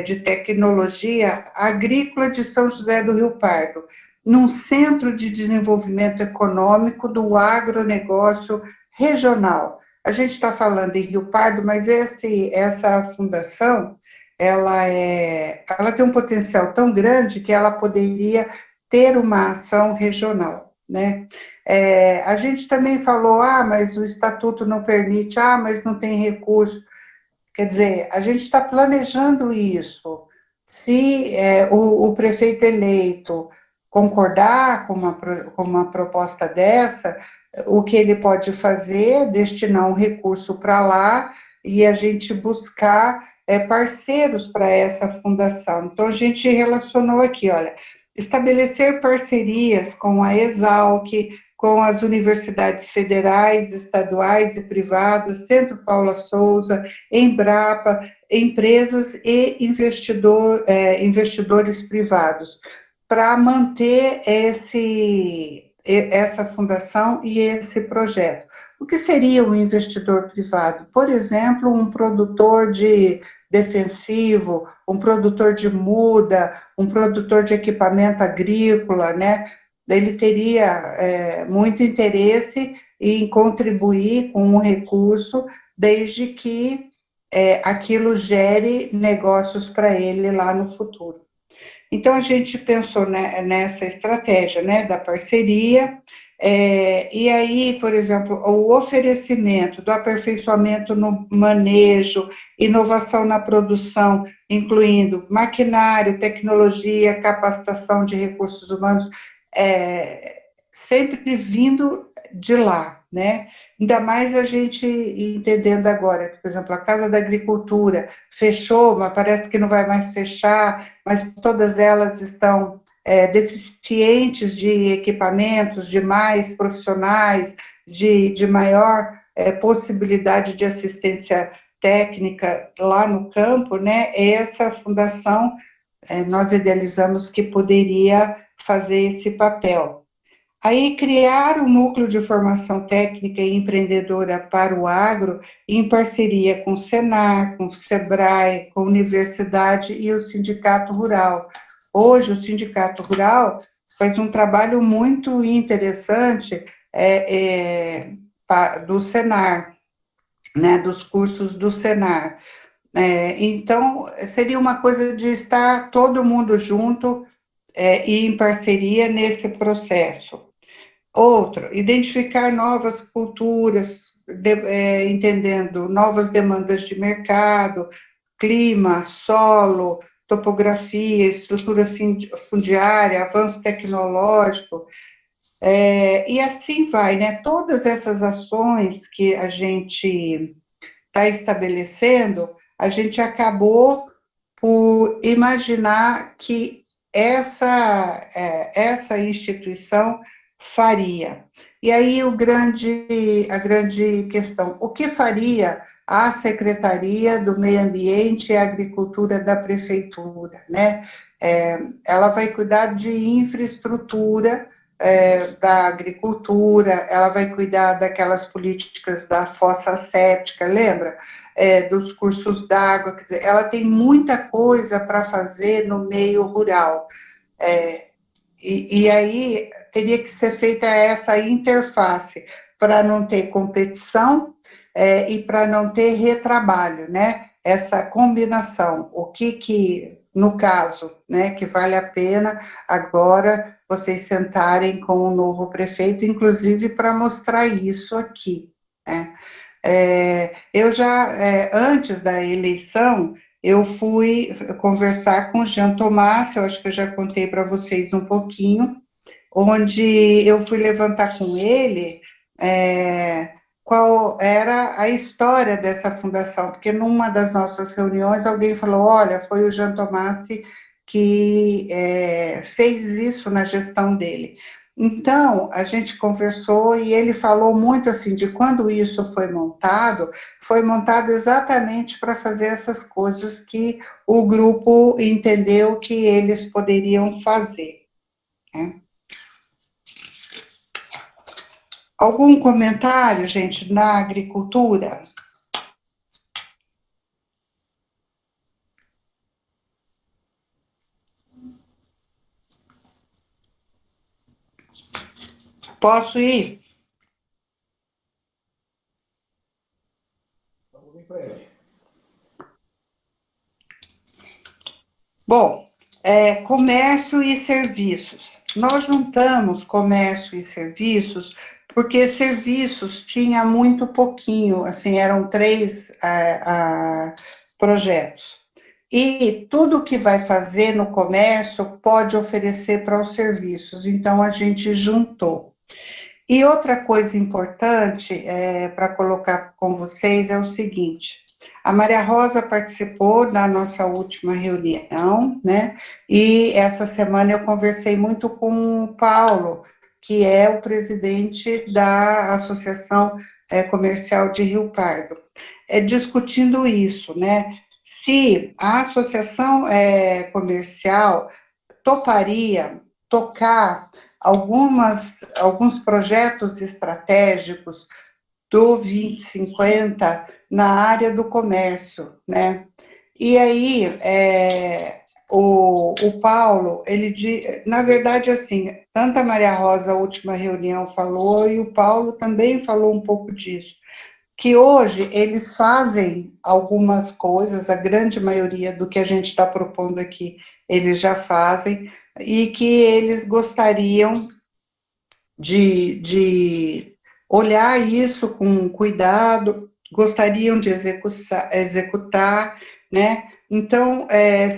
de Tecnologia Agrícola de São José do Rio Pardo, num centro de desenvolvimento econômico do agronegócio regional. A gente está falando em Rio Pardo, mas essa fundação, ela tem um potencial tão grande que ela poderia ter uma ação regional, né? A gente também falou, mas o estatuto não permite, mas não tem recurso. Quer dizer, a gente está planejando isso. Se o prefeito eleito concordar com uma proposta dessa, o que ele pode fazer é destinar um recurso para lá e a gente buscar parceiros para essa fundação. Então, a gente relacionou aqui, olha, estabelecer parcerias com a Exalc, com as universidades federais, estaduais e privadas, Centro Paula Souza, Embrapa, empresas e investidores privados, para manter essa fundação e esse projeto. O que seria um investidor privado? Por exemplo, um produtor de defensivo, um produtor de muda, um produtor de equipamento agrícola, né? Ele teria muito interesse em contribuir com um recurso, desde que aquilo gere negócios para ele lá no futuro. Então, a gente pensou nessa estratégia, né, da parceria, e aí, por exemplo, o oferecimento do aperfeiçoamento no manejo, inovação na produção, incluindo maquinário, tecnologia, capacitação de recursos humanos, sempre vindo de lá, né? Ainda mais a gente entendendo agora, por exemplo, a Casa da Agricultura fechou, mas parece que não vai mais fechar, mas todas elas estão deficientes de equipamentos, de mais profissionais, de maior possibilidade de assistência técnica lá no campo, né, essa fundação, nós idealizamos que poderia fazer esse papel. Aí criar um núcleo de formação técnica e empreendedora para o agro, em parceria com o Senar, com o Sebrae, com a universidade e o Sindicato Rural. Hoje, o Sindicato Rural faz um trabalho muito interessante do Senar, né, dos cursos do Senar. Então, seria uma coisa de estar todo mundo junto e em parceria nesse processo. Outro, identificar novas culturas, entendendo novas demandas de mercado, clima, solo, topografia, estrutura fundiária, avanço tecnológico, e assim vai, né? Todas essas ações que a gente está estabelecendo, a gente acabou por imaginar que essa instituição faria. E aí a grande questão, o que faria a Secretaria do Meio Ambiente e Agricultura da Prefeitura, né? Ela vai cuidar de infraestrutura da agricultura, ela vai cuidar daquelas políticas da fossa séptica, lembra? Dos cursos d'água, quer dizer, ela tem muita coisa para fazer no meio rural. E aí teria que ser feita essa interface para não ter competição e para não ter retrabalho, né? Essa combinação, o que no caso, né, que vale a pena agora vocês sentarem com o novo prefeito, inclusive para mostrar isso aqui, né? Eu já, antes da eleição, eu fui conversar com o Jean Tomás, eu acho que eu já contei para vocês um pouquinho, onde eu fui levantar com ele qual era a história dessa fundação, porque numa das nossas reuniões alguém falou, olha, foi o Jean Tomás que fez isso na gestão dele. Então, a gente conversou e ele falou muito assim, de quando isso foi montado exatamente para fazer essas coisas que o grupo entendeu que eles poderiam fazer, né? Algum comentário, gente, na agricultura? Posso ir? Bom, comércio e serviços. Nós juntamos comércio e serviços porque serviços tinha muito pouquinho, assim, eram 3 projetos. E tudo que vai fazer no comércio pode oferecer para os serviços, então a gente juntou. E outra coisa importante para colocar com vocês é o seguinte, a Maria Rosa participou da nossa última reunião, né, e essa semana eu conversei muito com o Paulo, que é o presidente da Associação Comercial de Rio Pardo, discutindo isso, né, se a Associação Comercial toparia tocar alguns projetos estratégicos do 2050 na área do comércio, né? E aí, o Paulo, na verdade, assim, tanto a Maria Rosa, a última reunião, falou, e o Paulo também falou um pouco disso, que hoje eles fazem algumas coisas, a grande maioria do que a gente está propondo aqui, eles já fazem, e que eles gostariam de olhar isso com cuidado, gostariam de executar, né? Então,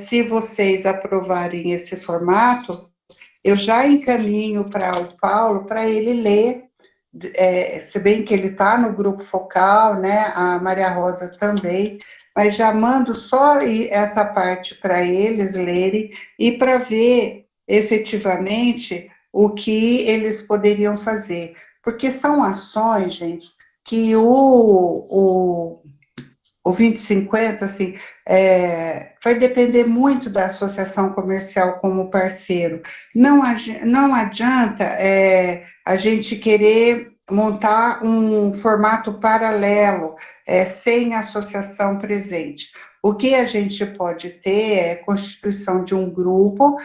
se vocês aprovarem esse formato, eu já encaminho para o Paulo, para ele ler, se bem que ele está no grupo focal, né? A Maria Rosa também, mas já mando só essa parte para eles lerem e para ver efetivamente o que eles poderiam fazer. Porque são ações, gente, que o 2050, assim, vai depender muito da associação comercial como parceiro. Não adianta a gente querer montar um formato paralelo, sem associação presente. O que a gente pode ter é a constituição de um grupo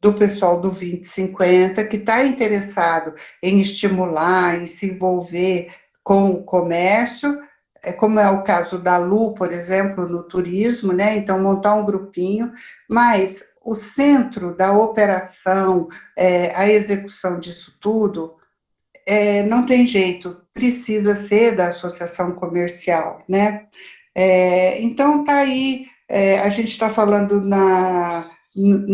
do pessoal do 2050 que está interessado em estimular, em se envolver com o comércio, como é o caso da Lu, por exemplo, no turismo, né? Então, montar um grupinho, mas o centro da operação, a execução disso tudo, não tem jeito, precisa ser da associação comercial, né? Então, está aí, a gente está falando na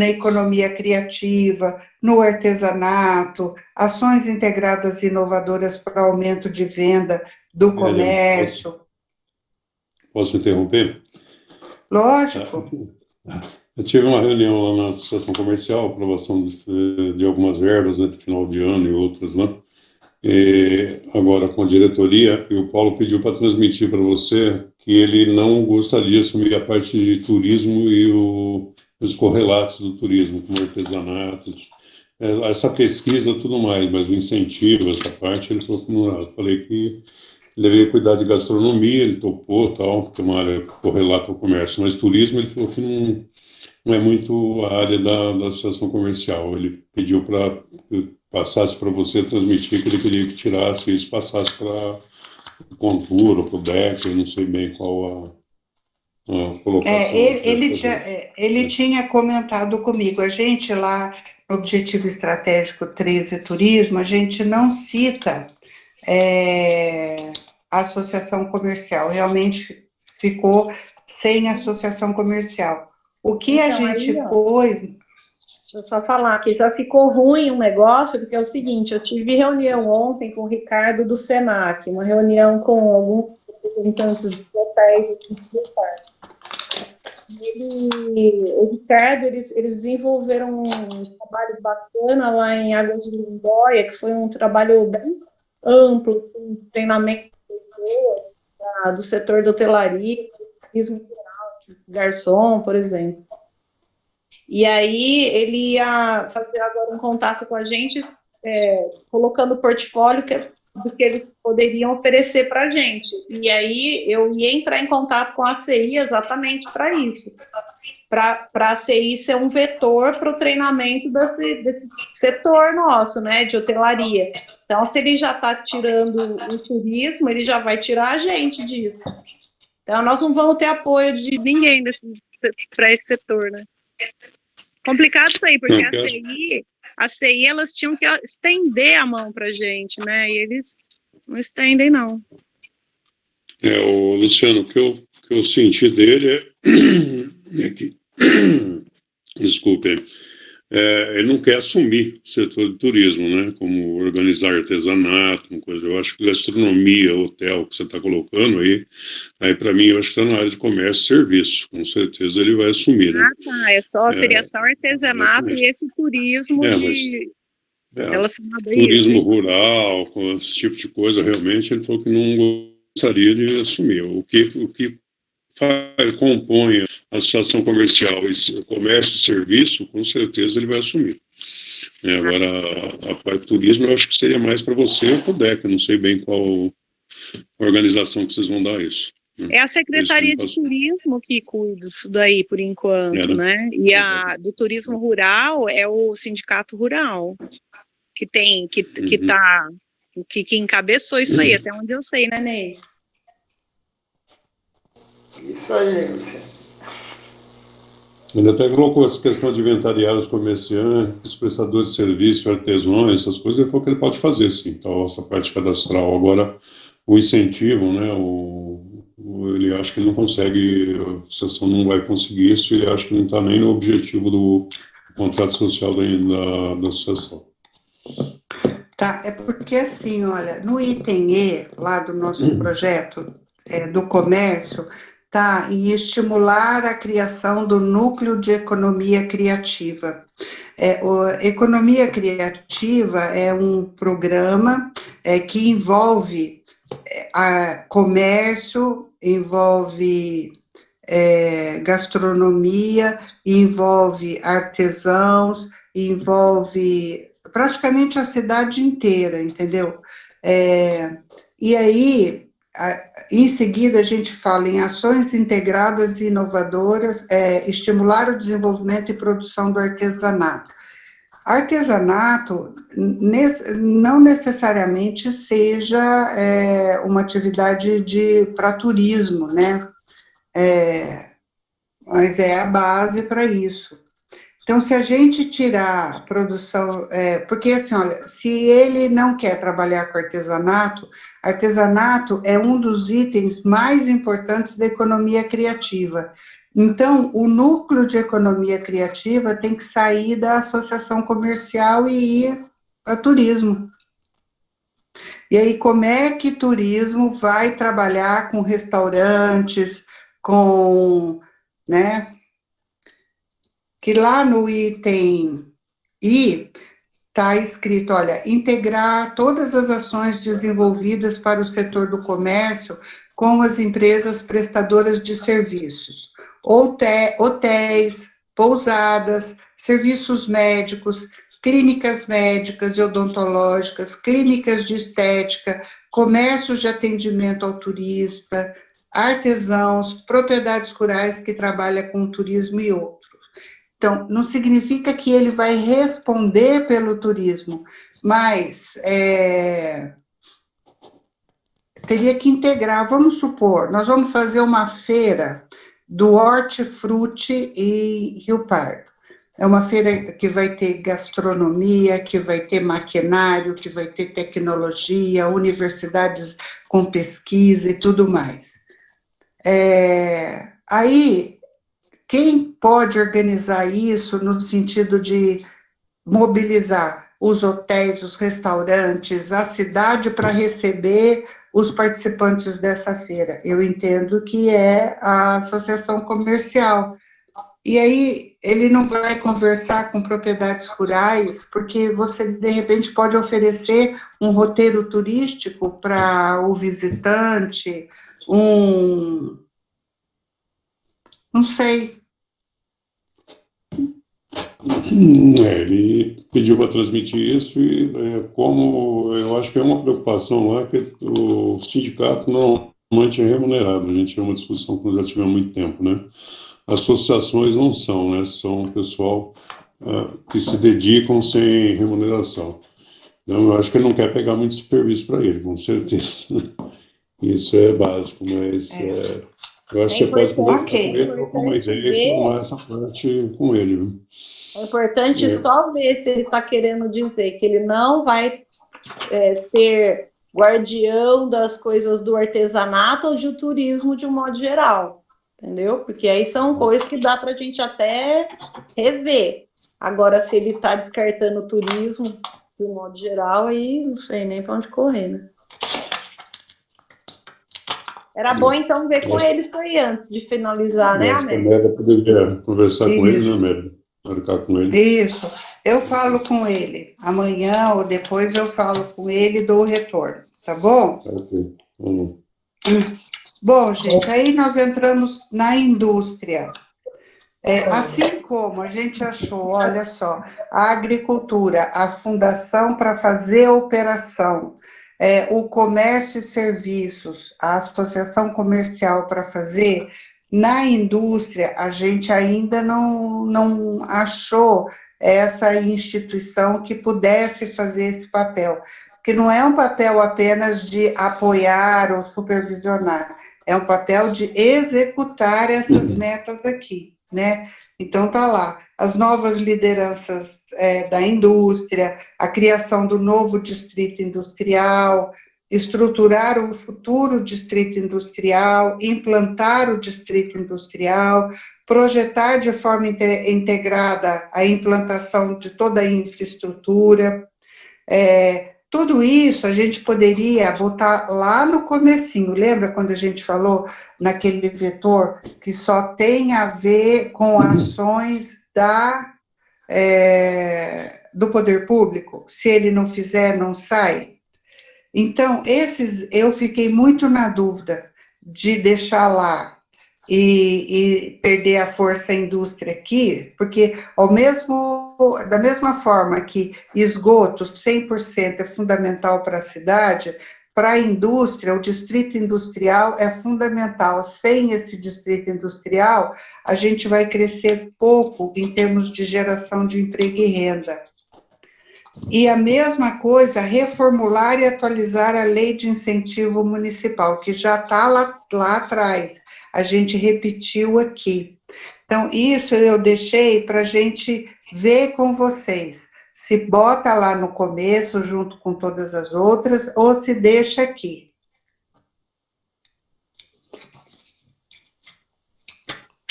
economia criativa, no artesanato, ações integradas e inovadoras para aumento de venda do comércio. Posso interromper? Lógico. Eu tive uma reunião lá na Associação Comercial, aprovação de algumas verbas, né, de final de ano e outras lá, agora com a diretoria, e o Paulo pediu para transmitir para você que ele não gostaria de assumir a parte de turismo e os correlatos do turismo, como artesanatos, essa pesquisa tudo mais, mas o incentivo, essa parte, ele falou que não. Eu falei que ele deveria cuidar de gastronomia, ele topou, tal, porque é uma área correlata ao comércio, mas turismo, ele falou que não é muito a área da associação comercial. Ele pediu para eu passasse para você transmitir que ele queria que tirasse isso, passasse para o Contura, para o DEC, eu não sei bem qual a colocação. Ele tinha comentado comigo, a gente lá no Objetivo Estratégico 13 Turismo, a gente não cita a associação comercial, realmente ficou sem associação comercial. O que a gente pôs... Deixa eu só falar que já ficou ruim um negócio, porque é o seguinte, eu tive reunião ontem com o Ricardo do Senac, uma reunião com alguns representantes de hotéis aqui do parque. O Ricardo, eles desenvolveram um trabalho bacana lá em Águas de Lindóia, que foi um trabalho bem amplo, assim, de treinamento de pessoas, do setor da hotelaria, do turismo geral, garçom, por exemplo. E aí ele ia fazer agora um contato com a gente, colocando o portfólio do que eles poderiam oferecer para a gente. E aí eu ia entrar em contato com a CI exatamente para isso, para a CI ser um vetor para o treinamento desse setor nosso, né, de hotelaria. Então, se ele já está tirando o turismo, ele já vai tirar a gente disso. Então, nós não vamos ter apoio de ninguém para esse setor, né? Complicado isso aí, porque a CI, elas tinham que estender a mão para a gente, né? E eles não estendem, não. O Luciano, o que eu senti dele é que, desculpe, ele não quer assumir o setor de turismo, né? Como organizar artesanato, uma coisa. Eu acho que gastronomia, hotel, que você está colocando aí para mim, eu acho que está na área de comércio e serviço. Com certeza ele vai assumir, né? Seria só artesanato e esse turismo relacionado a turismo rural, com esse tipo de coisa, realmente, ele falou que não gostaria de assumir. O que compõe a associação comercial e comércio e serviço, com certeza ele vai assumir. Agora, a parte do turismo, eu acho que seria mais para você ou para o DEC, eu não sei bem qual organização que vocês vão dar isso. É a Secretaria de Turismo que cuida disso daí, por enquanto, né? E do turismo rural é o Sindicato Rural, que encabeçou isso aí, até onde eu sei, né, Ney? Isso aí, Luciano. Ele até colocou essa questão de inventariar os comerciantes, prestadores de serviço, artesãos, essas coisas, ele falou que ele pode fazer, sim, então, essa parte cadastral. Agora, o incentivo, né, ele acha que ele não consegue, a associação não vai conseguir isso, e ele acha que não está nem no objetivo do contrato social da associação. Tá, é porque assim, olha, no item E, lá do nosso projeto do comércio, tá? E estimular a criação do núcleo de economia criativa. Economia criativa é um programa que envolve comércio, envolve gastronomia, envolve artesãos, envolve praticamente a cidade inteira, entendeu? E aí, em seguida, a gente fala em ações integradas e inovadoras, estimular o desenvolvimento e produção do artesanato. Artesanato não necessariamente seja uma atividade para turismo, né? Mas é a base para isso. Então, se a gente tirar a produção, porque assim, olha, se ele não quer trabalhar com artesanato é um dos itens mais importantes da economia criativa. Então, o núcleo de economia criativa tem que sair da associação comercial e ir para turismo. E aí, como é que turismo vai trabalhar com restaurantes, né? Que lá no item I está escrito, olha, integrar todas as ações desenvolvidas para o setor do comércio com as empresas prestadoras de serviços, hotéis, pousadas, serviços médicos, clínicas médicas e odontológicas, clínicas de estética, comércios de atendimento ao turista, artesãos, propriedades rurais que trabalham com turismo e outros. Então, não significa que ele vai responder pelo turismo, mas teria que integrar, vamos supor, nós vamos fazer uma feira do hortifruti em Rio Pardo. É uma feira que vai ter gastronomia, que vai ter maquinário, que vai ter tecnologia, universidades com pesquisa e tudo mais. Aí, quem pode organizar isso no sentido de mobilizar os hotéis, os restaurantes, a cidade para receber os participantes dessa feira? Eu entendo que é a associação comercial. E aí, ele não vai conversar com propriedades rurais, porque você, de repente, pode oferecer um roteiro turístico para o visitante, não sei. Ele pediu para transmitir isso e como eu acho que é uma preocupação lá que o sindicato normalmente é remunerado. A gente tem uma discussão que nós já tivemos há muito tempo, né? Associações não são, né? São o pessoal que se dedicam sem remuneração. Então, eu acho que ele não quer pegar muito serviço para ele, com certeza. Isso é básico, mas eu acho que você pode conversar com ele, trocar uma ideia e formar essa parte com ele. Viu? É importante só ver se ele está querendo dizer que ele não vai ser guardião das coisas do artesanato ou do turismo de um modo geral, entendeu? Porque aí são coisas que dá para a gente até rever. Agora, se ele está descartando o turismo de um modo geral, aí não sei nem para onde correr, né? Era bom, então, ver com ele isso aí antes de finalizar, né, Amélia? A Amélia poderia conversar com ele, né, Amélia? Marcar com ele. Isso. Eu falo com ele. Amanhã ou depois eu falo com ele e dou o retorno. Tá bom? Ok. Vamos. Bom, gente, aí nós entramos na indústria. Assim como a gente achou, olha só, a agricultura, a fundação para fazer a operação, o comércio e serviços, a associação comercial para fazer, na indústria a gente ainda não achou essa instituição que pudesse fazer esse papel, porque não é um papel apenas de apoiar ou supervisionar, é um papel de executar essas metas aqui, né? Então, tá lá, as novas lideranças da indústria, a criação do novo distrito industrial, estruturar o futuro distrito industrial, implantar o distrito industrial, projetar de forma integrada a implantação de toda a infraestrutura, tudo isso a gente poderia botar lá no comecinho, lembra quando a gente falou naquele vetor que só tem a ver com ações do poder público? Se ele não fizer, não sai? Então, eu fiquei muito na dúvida de deixar lá e perder a força indústria aqui, porque da mesma forma que esgoto 100% é fundamental para a cidade, para a indústria, o distrito industrial é fundamental. Sem esse distrito industrial, a gente vai crescer pouco em termos de geração de emprego e renda. E a mesma coisa, reformular e atualizar a lei de incentivo municipal, que já está lá atrás, a gente repetiu aqui. Então, isso eu deixei para a gente ver com vocês, se bota lá no começo, junto com todas as outras, ou se deixa aqui.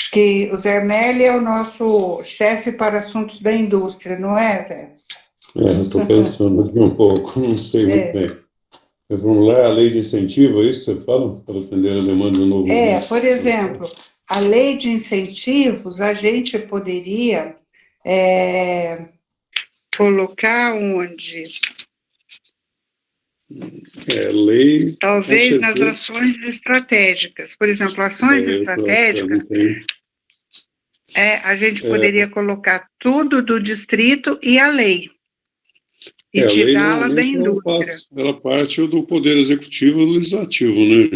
Acho que o Zé Melli é o nosso chefe para assuntos da indústria, não é, Zé? Estou pensando aqui um pouco, não sei muito bem. Vamos lá, a lei de incentivo, é isso que você fala? Para atender a demanda do novo... Por exemplo, a lei de incentivos, a gente poderia colocar onde? Lei... Talvez nas ações estratégicas. Por exemplo, ações estratégicas, a gente poderia colocar tudo do distrito e a lei. E tirá-la da indústria. Ela parte do poder executivo e do legislativo, né?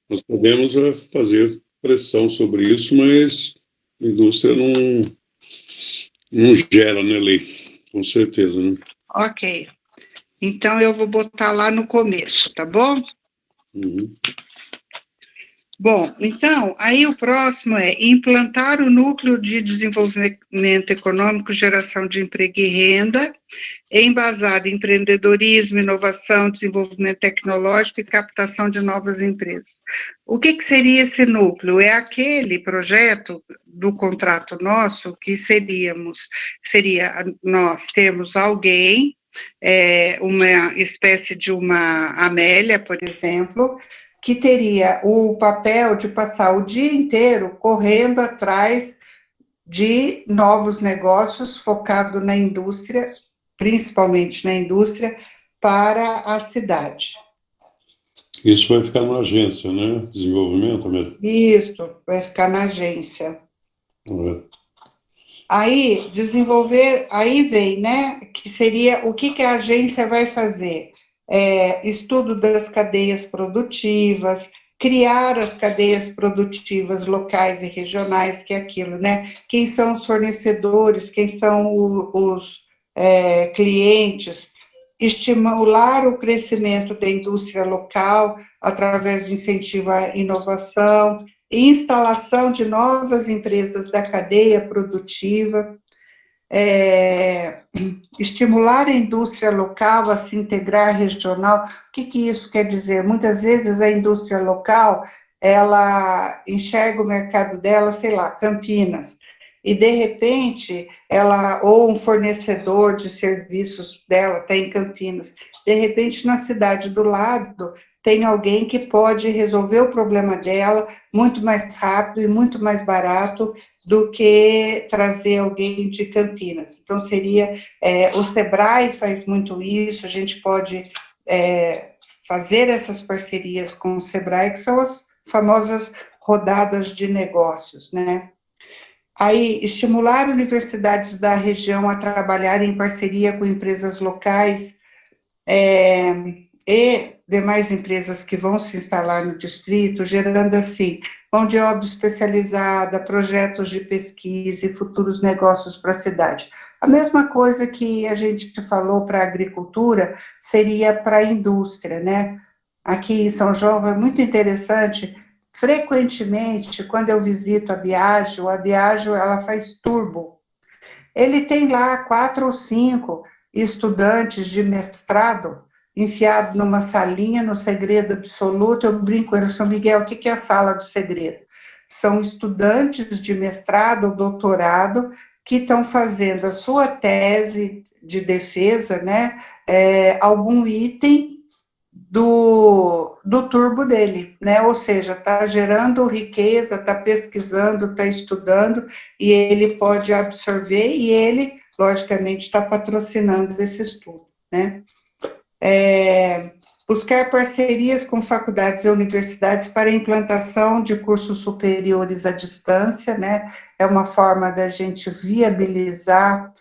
Nós podemos fazer pressão sobre isso, mas a indústria não gera, né, lei, com certeza, né? Ok. Então, eu vou botar lá no começo, tá bom? Uhum. Bom, então, aí o próximo é implantar o núcleo de desenvolvimento econômico, geração de emprego e renda, embasado em empreendedorismo, inovação, desenvolvimento tecnológico e captação de novas empresas. O que seria esse núcleo? É aquele projeto do contrato nosso que nós temos alguém, uma espécie de uma Amélia, por exemplo, que teria o papel de passar o dia inteiro correndo atrás de novos negócios, focado na indústria, principalmente na indústria, para a cidade. Isso vai ficar na agência, né? Desenvolvimento mesmo? Isso, vai ficar na agência. Aí, aí vem, né, que seria, o que a agência vai fazer? Estudo das cadeias produtivas, criar as cadeias produtivas locais e regionais, que é aquilo, né? Quem são os fornecedores, quem são os clientes, estimular o crescimento da indústria local através de incentivo à inovação, instalação de novas empresas da cadeia produtiva, estimular a indústria local a se integrar regional. O que isso quer dizer? Muitas vezes a indústria local, ela enxerga o mercado dela, sei lá, Campinas, e de repente, ou um fornecedor de serviços dela está em Campinas, de repente na cidade do lado tem alguém que pode resolver o problema dela muito mais rápido e muito mais barato do que trazer alguém de Campinas. Então, seria, o Sebrae faz muito isso, a gente pode fazer essas parcerias com o Sebrae, que são as famosas rodadas de negócios, né? Aí, estimular universidades da região a trabalhar em parceria com empresas locais e demais empresas que vão se instalar no distrito, gerando, assim, mão de obra especializada, projetos de pesquisa e futuros negócios para a cidade. A mesma coisa que a gente falou para a agricultura, seria para a indústria, né? Aqui em São João é muito interessante, frequentemente, quando eu visito a Biagio, ela faz turbo. Ele tem lá 4 ou 5 estudantes de mestrado, enfiado numa salinha, no segredo absoluto. Eu brinco com ele, São Miguel, o que é a sala do segredo? São estudantes de mestrado ou doutorado que estão fazendo a sua tese de defesa, né, algum item do turbo dele, né? Ou seja, está gerando riqueza, está pesquisando, está estudando, e ele pode absorver, e ele, logicamente, está patrocinando esse estudo, né? Buscar parcerias com faculdades e universidades para a implantação de cursos superiores à distância, né? É uma forma da gente viabilizar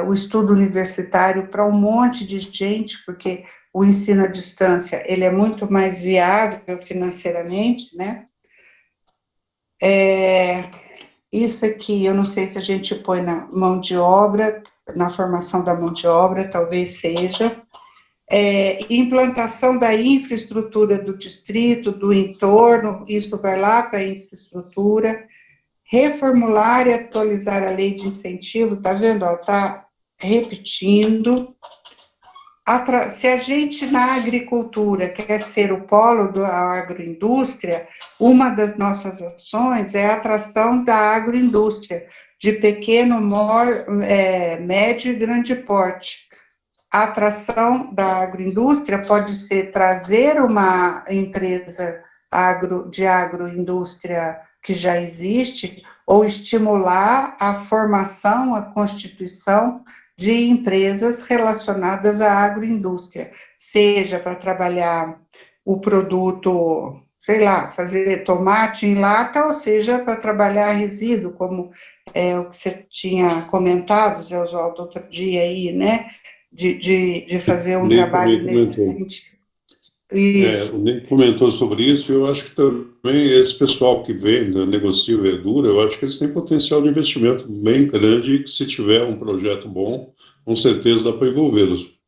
o estudo universitário para um monte de gente, porque o ensino à distância, ele é muito mais viável financeiramente, né? Isso aqui, eu não sei se a gente põe na mão de obra, na formação da mão de obra, talvez seja. Implantação da infraestrutura do distrito, do entorno, isso vai lá para a infraestrutura. Reformular e atualizar a lei de incentivo, tá vendo? Está repetindo. Se a gente na agricultura quer ser o polo da agroindústria, uma das nossas ações é a atração da agroindústria, de pequeno, médio e grande porte. A atração da agroindústria pode ser trazer uma empresa de agroindústria que já existe, ou estimular a formação, a constituição de empresas relacionadas à agroindústria, seja para trabalhar o produto, sei lá, fazer tomate em lata, ou seja, para trabalhar resíduo, como o que você tinha comentado, Zé Oswaldo, outro dia aí, né, de fazer um trabalho nesse sentido. O Ney comentou sobre isso, e eu acho que também esse pessoal que vende, negocia verdura, eu acho que eles têm potencial de investimento bem grande, e que se tiver um projeto bom, com certeza dá para envolvê-los.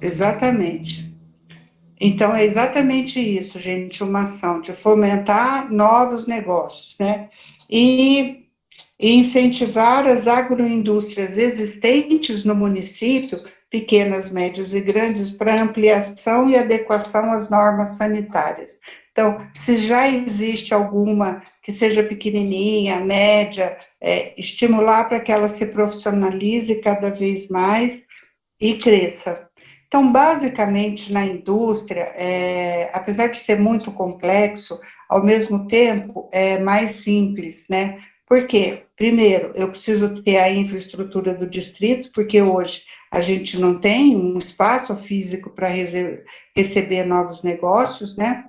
Exatamente. Então, é exatamente isso, gente, uma ação de fomentar novos negócios, né? E incentivar as agroindústrias existentes no município, pequenas, médias e grandes, para ampliação e adequação às normas sanitárias. Então, se já existe alguma que seja pequenininha, média, estimular para que ela se profissionalize cada vez mais e cresça. Então, basicamente, na indústria, apesar de ser muito complexo, ao mesmo tempo é mais simples, né? Por quê? Primeiro, eu preciso ter a infraestrutura do distrito, porque hoje a gente não tem um espaço físico para receber novos negócios, né?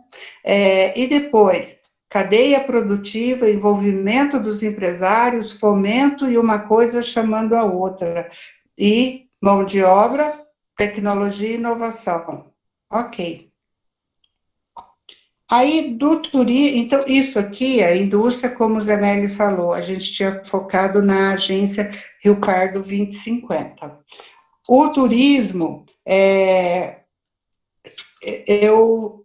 E depois, cadeia produtiva, envolvimento dos empresários, fomento e uma coisa chamando a outra. E mão de obra, tecnologia e inovação. Ok. Aí, do turismo, então, isso aqui, a indústria, como o Zé Meli falou, a gente tinha focado na agência Rio Pardo 2050. O turismo, eu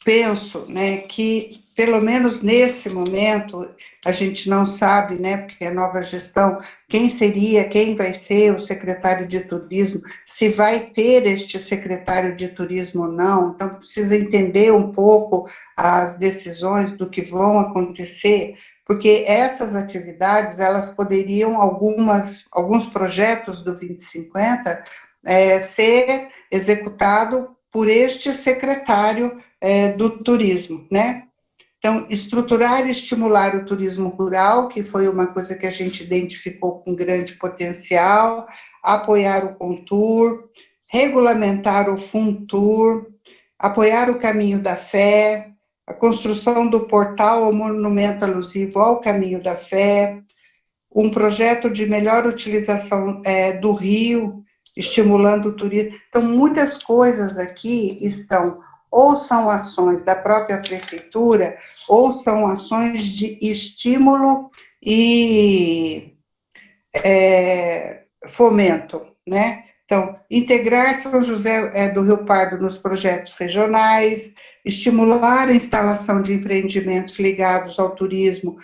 penso, né, que, pelo menos nesse momento, a gente não sabe, né, porque é nova gestão, quem vai ser o secretário de turismo, se vai ter este secretário de turismo ou não, então precisa entender um pouco as decisões do que vão acontecer, porque essas atividades, elas poderiam, alguns projetos do 2050, ser executado por este secretário do turismo, né? Então, estruturar e estimular o turismo rural, que foi uma coisa que a gente identificou com grande potencial, apoiar o Contur, regulamentar o Funtur, apoiar o Caminho da Fé, a construção do portal ou monumento alusivo ao Caminho da Fé, um projeto de melhor utilização do rio, estimulando o turismo. Então, muitas coisas aqui estão, ou são ações da própria prefeitura, ou são ações de estímulo e fomento, né? Então, integrar São José do Rio Pardo nos projetos regionais, estimular a instalação de empreendimentos ligados ao turismo,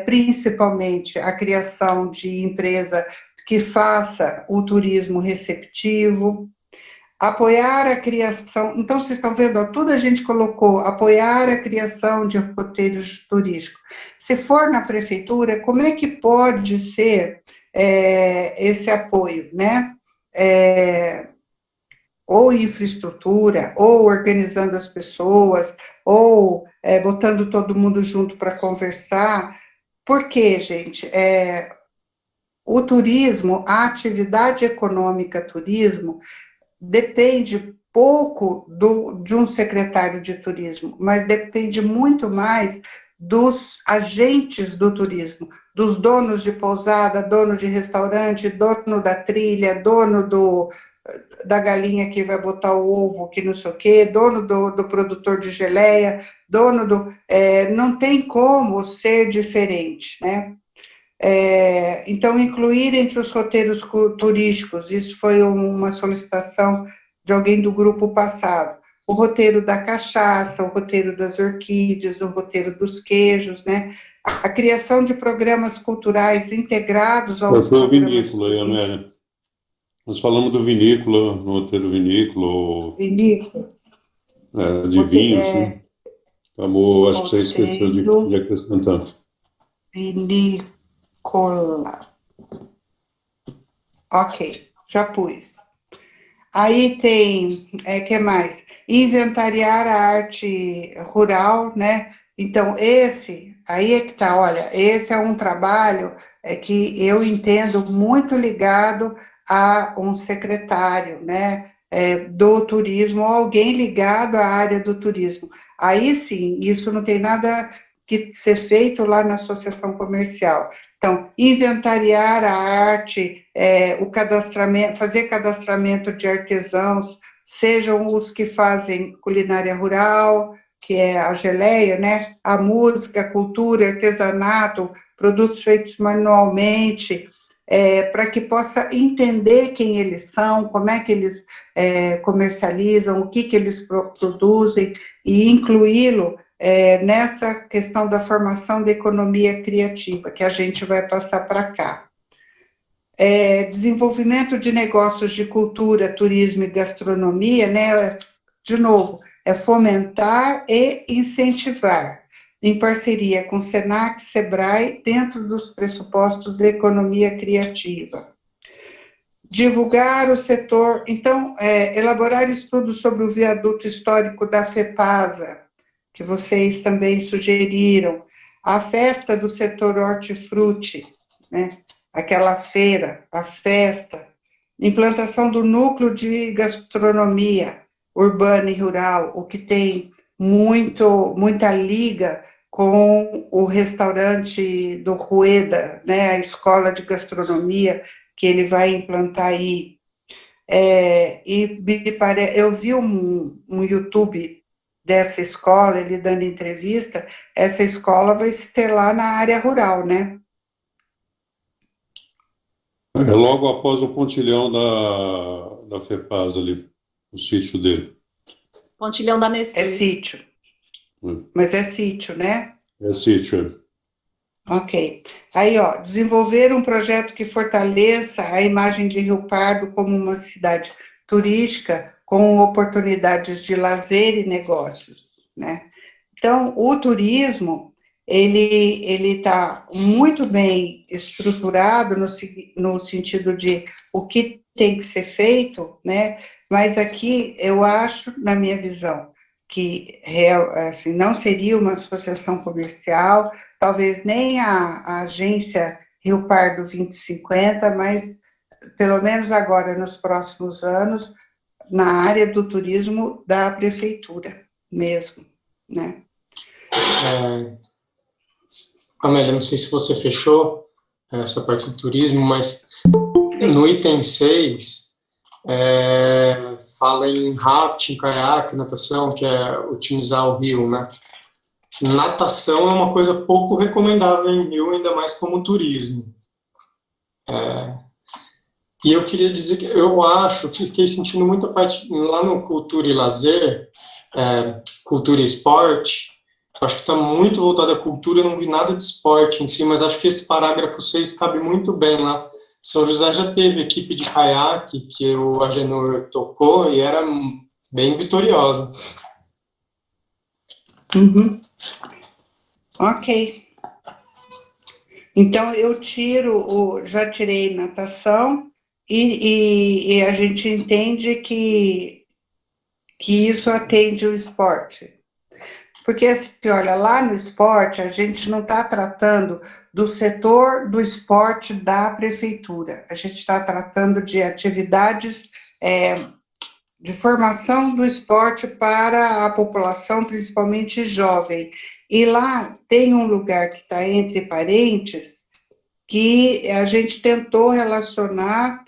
principalmente a criação de empresa que faça o turismo receptivo, apoiar a criação, então vocês estão vendo, ó, tudo a gente colocou, apoiar a criação de roteiros turísticos. Se for na prefeitura, como é que pode ser esse apoio, né? ou infraestrutura, ou organizando as pessoas, ou botando todo mundo junto para conversar. Por quê, gente? O turismo, a atividade econômica turismo, depende pouco de um secretário de turismo, mas depende muito mais dos agentes do turismo, dos donos de pousada, dono de restaurante, dono da trilha, dono da galinha que vai botar o ovo, que não sei o quê, dono do produtor de geleia, dono não tem como ser diferente, né? Então, incluir entre os roteiros turísticos, isso foi uma solicitação de alguém do grupo passado, o roteiro da cachaça, o roteiro das orquídeas, o roteiro dos queijos, né? A criação de programas culturais integrados aos Foi o programas vinícola aí, Amélia. Nós falamos do vinícola, no roteiro vinícola, Vinícola. de vinhos, né? Acabou, acho que você esqueceu de acrescentar. Vinícola. Ok, já pus. Aí tem, que mais? Inventariar a arte rural, né? Então, aí é que tá, olha, esse é um trabalho que eu entendo muito ligado a um secretário, né? Do turismo, ou alguém ligado à área do turismo. Aí sim, isso não tem nada que ser feito lá na associação comercial. Então, inventariar a arte, o cadastramento, fazer cadastramento de artesãos, sejam os que fazem culinária rural, que é a geleia, né? A música, a cultura, artesanato, produtos feitos manualmente, para que possa entender quem eles são, como é que eles comercializam, o que eles produzem, e incluí-lo nessa questão da formação da economia criativa, que a gente vai passar para cá. Desenvolvimento de negócios de cultura, turismo e gastronomia, né? De novo, fomentar e incentivar, em parceria com Senac, Sebrae, dentro dos pressupostos da economia criativa. Divulgar o setor, então, elaborar estudos sobre o viaduto histórico da FEPASA, que vocês também sugeriram, a festa do setor hortifruti, né? Aquela feira, a festa, implantação do núcleo de gastronomia urbana e rural, o que tem muita liga com o restaurante do Rueda, né? A escola de gastronomia que ele vai implantar aí. Eu vi um YouTube dessa escola, ele dando entrevista, essa escola vai ser lá na área rural, né? Logo após o pontilhão da FEPAS ali, o sítio dele. Pontilhão da Nestlé. É sítio. Mas é sítio, né? É sítio. Ok. Aí, ó, desenvolver um projeto que fortaleça a imagem de Rio Pardo como uma cidade turística com oportunidades de lazer e negócios, né? Então, o turismo, ele está muito bem estruturado no sentido de o que tem que ser feito, né? Mas aqui, eu acho, na minha visão, que assim, não seria uma associação comercial, talvez nem a agência Rio Pardo 2050, mas pelo menos agora, nos próximos anos, na área do turismo da prefeitura mesmo, né? Amélia, não sei se você fechou essa parte do turismo, mas no item 6, fala em rafting, caiaque, natação, que é otimizar o rio, né? Natação é uma coisa pouco recomendável em rio, ainda mais como turismo. E eu queria dizer que fiquei sentindo muita parte lá no Cultura e Lazer, Cultura e Esporte, acho que está muito voltado à cultura, eu não vi nada de esporte em si, mas acho que esse parágrafo 6 cabe muito bem lá. São José já teve equipe de caiaque, que o Agenor tocou, e era bem vitoriosa. Uhum. Ok. Então, eu já tirei natação e a gente entende que isso atende o esporte. Porque, assim, olha, lá no esporte, a gente não está tratando do setor do esporte da prefeitura, a gente está tratando de atividades de formação do esporte para a população, principalmente jovem. E lá tem um lugar que está entre parentes, que a gente tentou relacionar,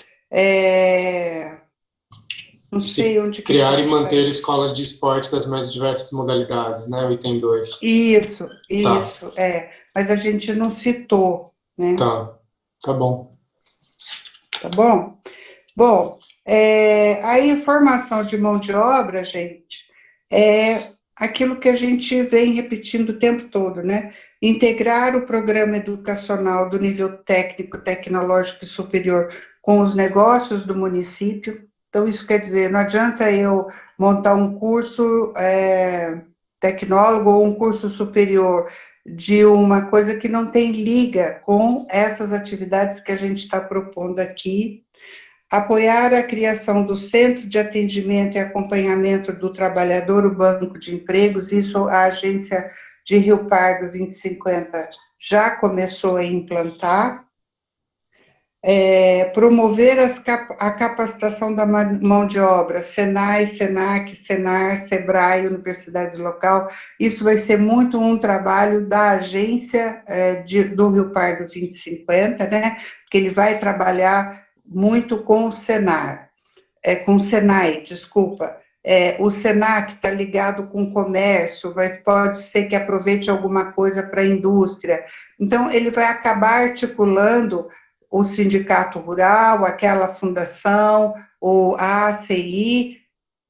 não sei onde... Criar e manter escolas de esporte das mais diversas modalidades, né? O item 2. Isso, mas a gente não citou, né? Tá bom. Tá bom? Bom, a informação de mão de obra, gente, é aquilo que a gente vem repetindo o tempo todo, né? Integrar o programa educacional do nível técnico, tecnológico e superior com os negócios do município. Então, isso quer dizer, não adianta eu montar um curso tecnólogo ou um curso superior de uma coisa que não tem liga com essas atividades que a gente está propondo aqui. Apoiar a criação do Centro de Atendimento e Acompanhamento do Trabalhador, o Banco de Empregos, isso a agência de Rio Pardo 2050 já começou a implantar. Promover a capacitação da mão de obra, Senai, Senac, Senar, Sebrae, universidades local, isso vai ser muito um trabalho da agência do Rio Pardo 2050, né, porque ele vai trabalhar muito com o Senar, com o Senai, desculpa. O Senac está ligado com o comércio, mas pode ser que aproveite alguma coisa para a indústria. Então, ele vai acabar articulando o sindicato rural, aquela fundação, a ACI,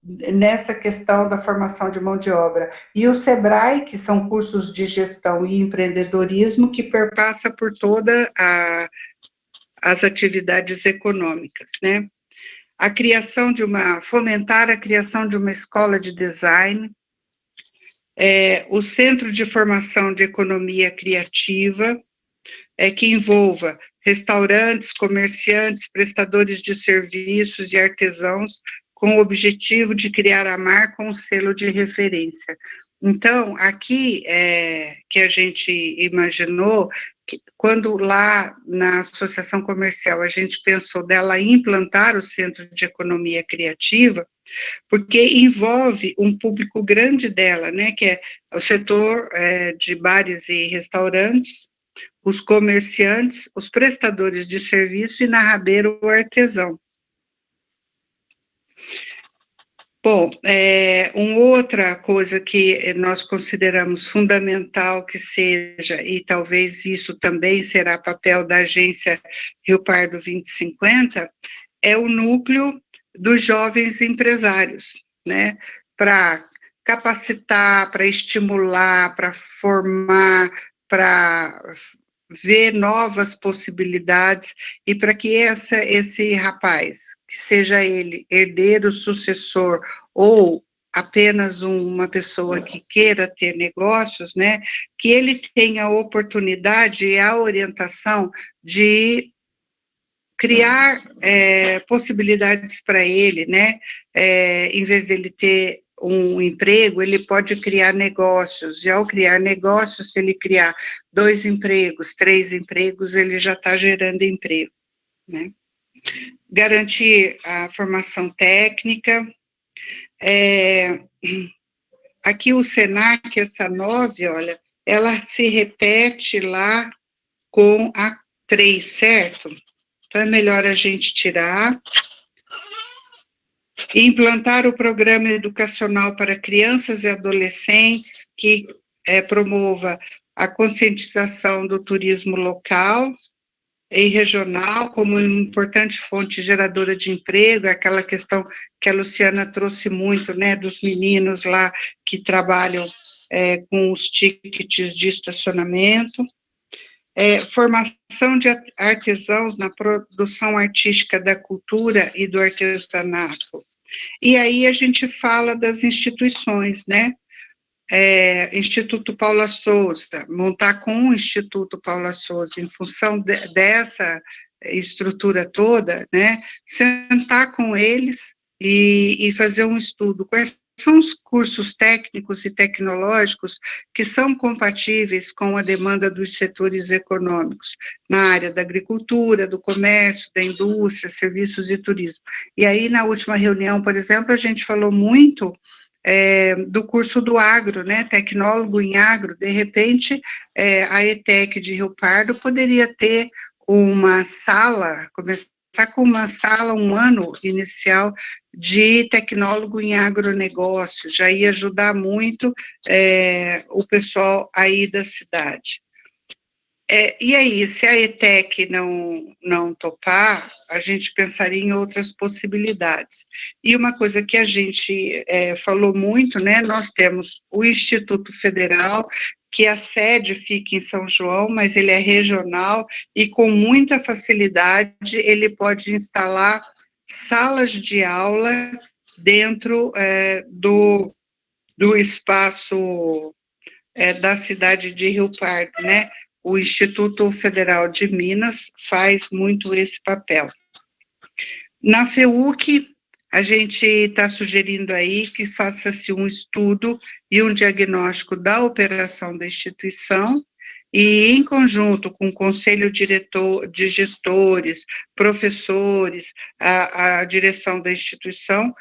nessa questão da formação de mão de obra. E o SEBRAE, que são cursos de gestão e empreendedorismo, que perpassa por toda as atividades econômicas, né? Fomentar a criação de uma escola de design, o Centro de Formação de Economia Criativa, que envolva restaurantes, comerciantes, prestadores de serviços e artesãos, com o objetivo de criar a marca com um selo de referência. Então, aqui que a gente imaginou, quando lá na Associação Comercial a gente pensou dela implantar o Centro de Economia Criativa, porque envolve um público grande dela, né, que é o setor de bares e restaurantes, os comerciantes, os prestadores de serviço e na rabeira o artesão. Bom, outra coisa que nós consideramos fundamental que seja, e talvez isso também será papel da agência Rio Pardo 2050, é o núcleo dos jovens empresários, né, para capacitar, para estimular, para formar, para ver novas possibilidades, e para que esse rapaz, que seja ele herdeiro, sucessor, ou apenas uma pessoa que queira ter negócios, né, que ele tenha a oportunidade e a orientação de criar possibilidades para ele, né, em vez dele ter um emprego, ele pode criar negócios, e ao criar negócios, se ele criar 2 empregos, 3 empregos, ele já está gerando emprego, né. Garantir a formação técnica, aqui o Senac, essa 9, olha, ela se repete lá com a 3, certo? Então, é melhor a gente tirar. Implantar o programa educacional para crianças e adolescentes, que promova a conscientização do turismo local e regional como uma importante fonte geradora de emprego, aquela questão que a Luciana trouxe muito, né, dos meninos lá que trabalham com os tickets de estacionamento. Formação de artesãos na produção artística da cultura e do artesanato. E aí a gente fala das instituições, né? Instituto Paula Souza, montar com o Instituto Paula Souza, em função estrutura toda, né, sentar com eles e fazer um estudo. Quais são os cursos técnicos e tecnológicos que são compatíveis com a demanda dos setores econômicos, na área da agricultura, do comércio, da indústria, serviços e turismo. E aí, na última reunião, por exemplo, a gente falou muito do curso do agro, né, tecnólogo em agro. De repente, a ETEC de Rio Pardo poderia ter uma sala, começar com uma sala, um ano inicial de tecnólogo em agronegócio, já ia ajudar muito o pessoal aí da cidade. E aí, se a ETEC não topar, a gente pensaria em outras possibilidades. E uma coisa que a gente falou muito, né, nós temos o Instituto Federal, que a sede fica em São João, mas ele é regional e com muita facilidade ele pode instalar salas de aula dentro do espaço da cidade de Rio Pardo, né? O Instituto Federal de Minas faz muito esse papel. Na FEUC, a gente está sugerindo aí que faça-se um estudo e um diagnóstico da operação da instituição e, em conjunto com o Conselho Diretor de Gestores, professores, a direção da instituição,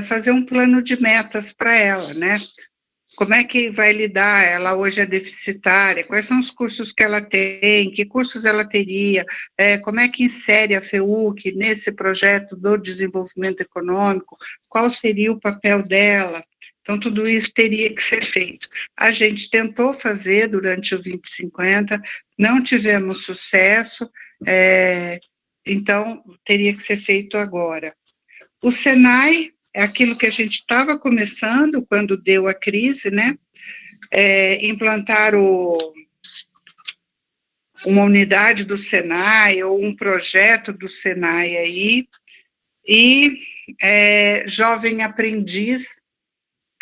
fazer um plano de metas para ela, né? Como é que vai lidar? Ela hoje é deficitária, quais são os cursos que ela tem, que cursos ela teria, como é que insere a FEUC nesse projeto do desenvolvimento econômico, qual seria o papel dela? Então, tudo isso teria que ser feito. A gente tentou fazer durante o 2050, não tivemos sucesso, então, teria que ser feito agora. O Senai é aquilo que a gente estava começando quando deu a crise, né? Implantar uma unidade do Senai ou um projeto do Senai aí, e jovem aprendiz,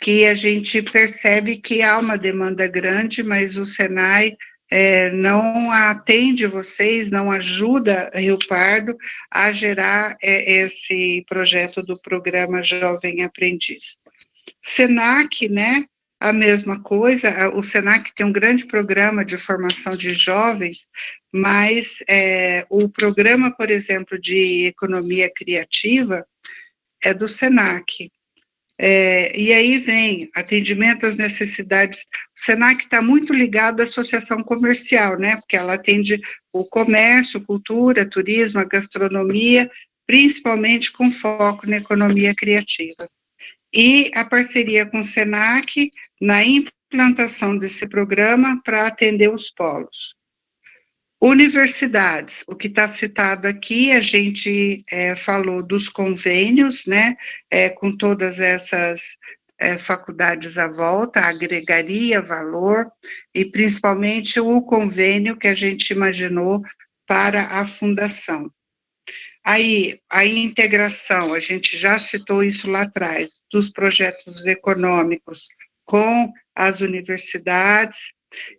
que a gente percebe que há uma demanda grande, mas o Senai não atende vocês, não ajuda Rio Pardo a gerar esse projeto do programa Jovem Aprendiz. Senac, né, a mesma coisa, o Senac tem um grande programa de formação de jovens, mas o programa, por exemplo, de economia criativa é do Senac. E aí vem atendimento às necessidades. O Senac está muito ligado à associação comercial, né? Porque ela atende o comércio, cultura, turismo, a gastronomia, principalmente com foco na economia criativa. E a parceria com o Senac na implantação desse programa para atender os polos. Universidades, o que está citado aqui, a gente falou dos convênios, né, com todas essas faculdades à volta, agregaria valor, e principalmente o convênio que a gente imaginou para a fundação. Aí, a integração, a gente já citou isso lá atrás, dos projetos econômicos com as universidades.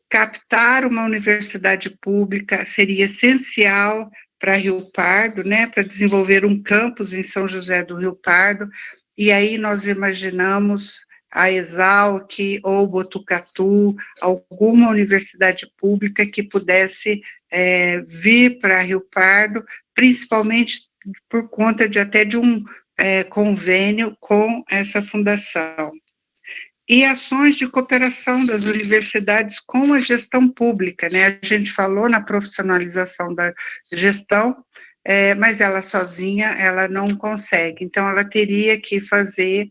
Captar uma universidade pública seria essencial para Rio Pardo, né, para desenvolver um campus em São José do Rio Pardo, e aí nós imaginamos a Exalc ou Botucatu, alguma universidade pública que pudesse vir para Rio Pardo, principalmente por conta até de um convênio com essa fundação. E ações de cooperação das universidades com a gestão pública, né? A gente falou na profissionalização da gestão, mas ela sozinha, ela não consegue. Então, ela teria que fazer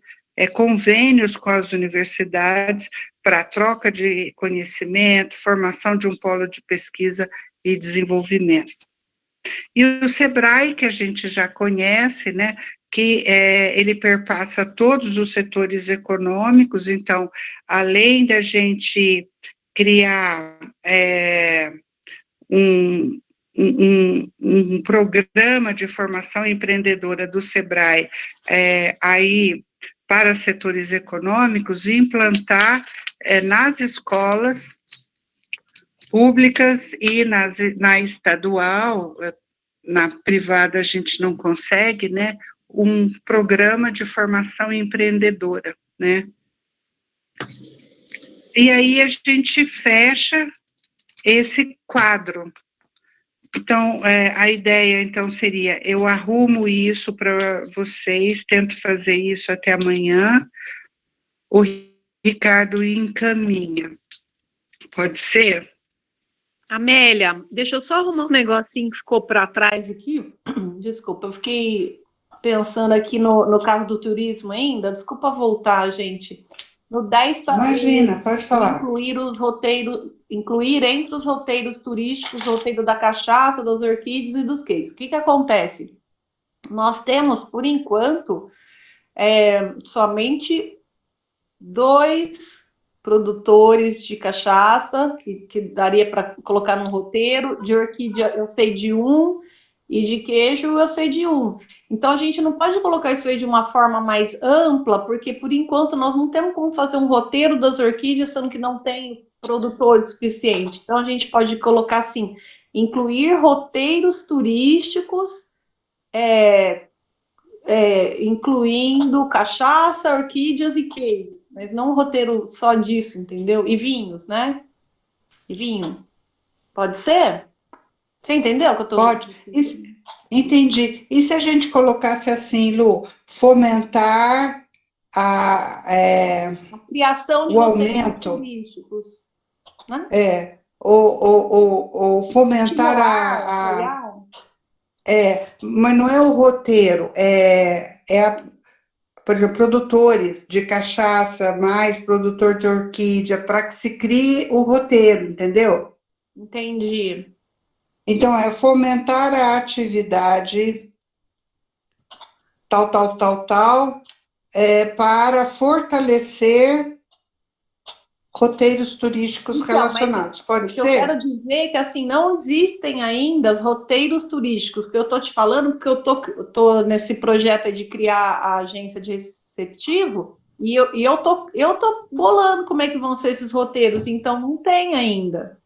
convênios com as universidades para troca de conhecimento, formação de um polo de pesquisa e desenvolvimento. E o SEBRAE, que a gente já conhece, né, que ele perpassa todos os setores econômicos, então, além da gente criar um programa de formação empreendedora do SEBRAE, aí, para setores econômicos, implantar nas escolas públicas e na estadual, na privada a gente não consegue, né? Um programa de formação empreendedora, né? E aí a gente fecha esse quadro. Então, a ideia, então, seria, eu arrumo isso para vocês, tento fazer isso até amanhã, o Ricardo encaminha. Pode ser? Amélia, deixa eu só arrumar um negocinho que ficou para trás aqui. Desculpa, eu fiquei pensando aqui no caso do turismo ainda. Desculpa voltar, gente. No 10 Imagina, pode falar. incluir entre os roteiros turísticos o roteiro da cachaça, das orquídeas e dos queijos. O que acontece? Nós temos, por enquanto, somente 2 produtores de cachaça, que daria para colocar no roteiro. De orquídea eu sei de 1, e de queijo eu sei de 1. Então a gente não pode colocar isso aí de uma forma mais ampla, porque por enquanto nós não temos como fazer um roteiro das orquídeas, sendo que não tem produtores suficientes. Então a gente pode colocar assim, incluir roteiros turísticos, incluindo cachaça, orquídeas e queijos, mas não um roteiro só disso, entendeu? E vinhos, né? E vinho. Pode ser? Você entendeu o que eu estou... Pode. Entendi. E se a gente colocasse assim, Lu, fomentar a criação de o roteiros aumento, turísticos, né? ou fomentar Estimular, mas não é o roteiro, por exemplo, produtores de cachaça, mais produtor de orquídea, para que se crie o roteiro, entendeu? Entendi. Então, é fomentar a atividade tal, para fortalecer roteiros turísticos Então, relacionados. Pode o que ser? eu quero dizer é que, assim, não existem ainda os roteiros turísticos, que eu estou te falando, porque eu tô nesse projeto aí de criar a agência de receptivo, e eu tô bolando como é que vão ser esses roteiros, então não tem ainda.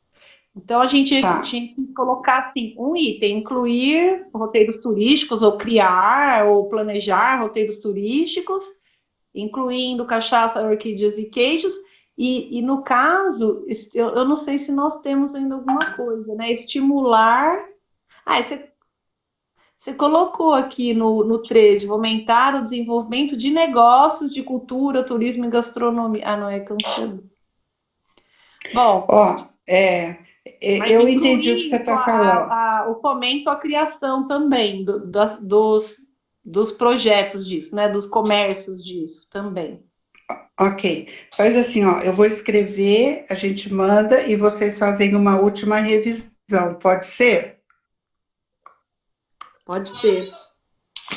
Então, a gente tinha que colocar, assim, um item, incluir roteiros turísticos, ou criar, ou planejar roteiros turísticos, incluindo cachaça, orquídeas e queijos, e no caso, eu não sei se nós temos ainda alguma coisa, né? Estimular... Você colocou aqui no 13, fomentar o desenvolvimento de negócios de cultura, turismo e gastronomia. Ah, não, é cancelado. Bom... eu entendi o que você está falando. O fomento à criação também dos projetos disso, né? Dos comércios disso também. Ok. Faz assim, eu vou escrever, a gente manda e vocês fazem uma última revisão. Pode ser? Pode ser.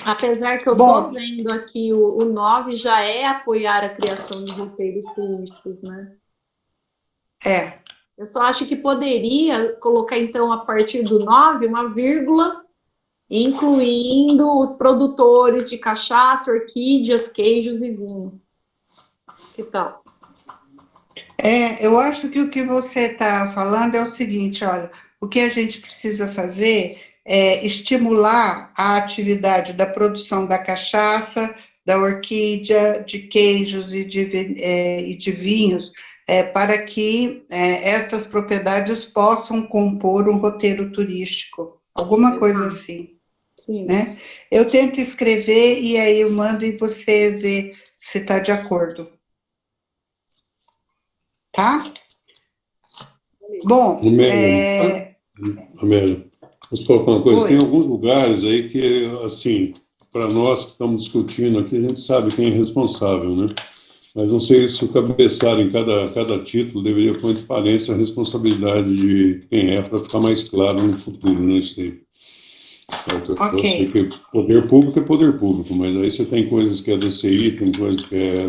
Apesar que eu estou vendo aqui, o 9 já é apoiar a criação de roteiros turísticos, né? Eu só acho que poderia colocar, então, a partir do 9, uma vírgula, incluindo os produtores de cachaça, orquídeas, queijos e vinho. Que tal? Eu acho que o que você está falando é o seguinte, olha, o que a gente precisa fazer é estimular a atividade da produção da cachaça, da orquídea, de queijos e de vinhos, para que estas propriedades possam compor um roteiro turístico, alguma coisa assim. Sim. Né? Eu tento escrever e aí eu mando e você vê se está de acordo. Tá? Bom, Amélia, posso colocar uma coisa? Oi. Tem alguns lugares aí que, assim, para nós que estamos discutindo aqui, a gente sabe quem é responsável, né? Mas não sei se o cabeçalho em cada título deveria pôr em transparência a responsabilidade de quem é, para ficar mais claro no futuro, né? Isso aí. Eu sei que poder público é poder público, mas aí você tem coisas que é da CI, tem coisas que é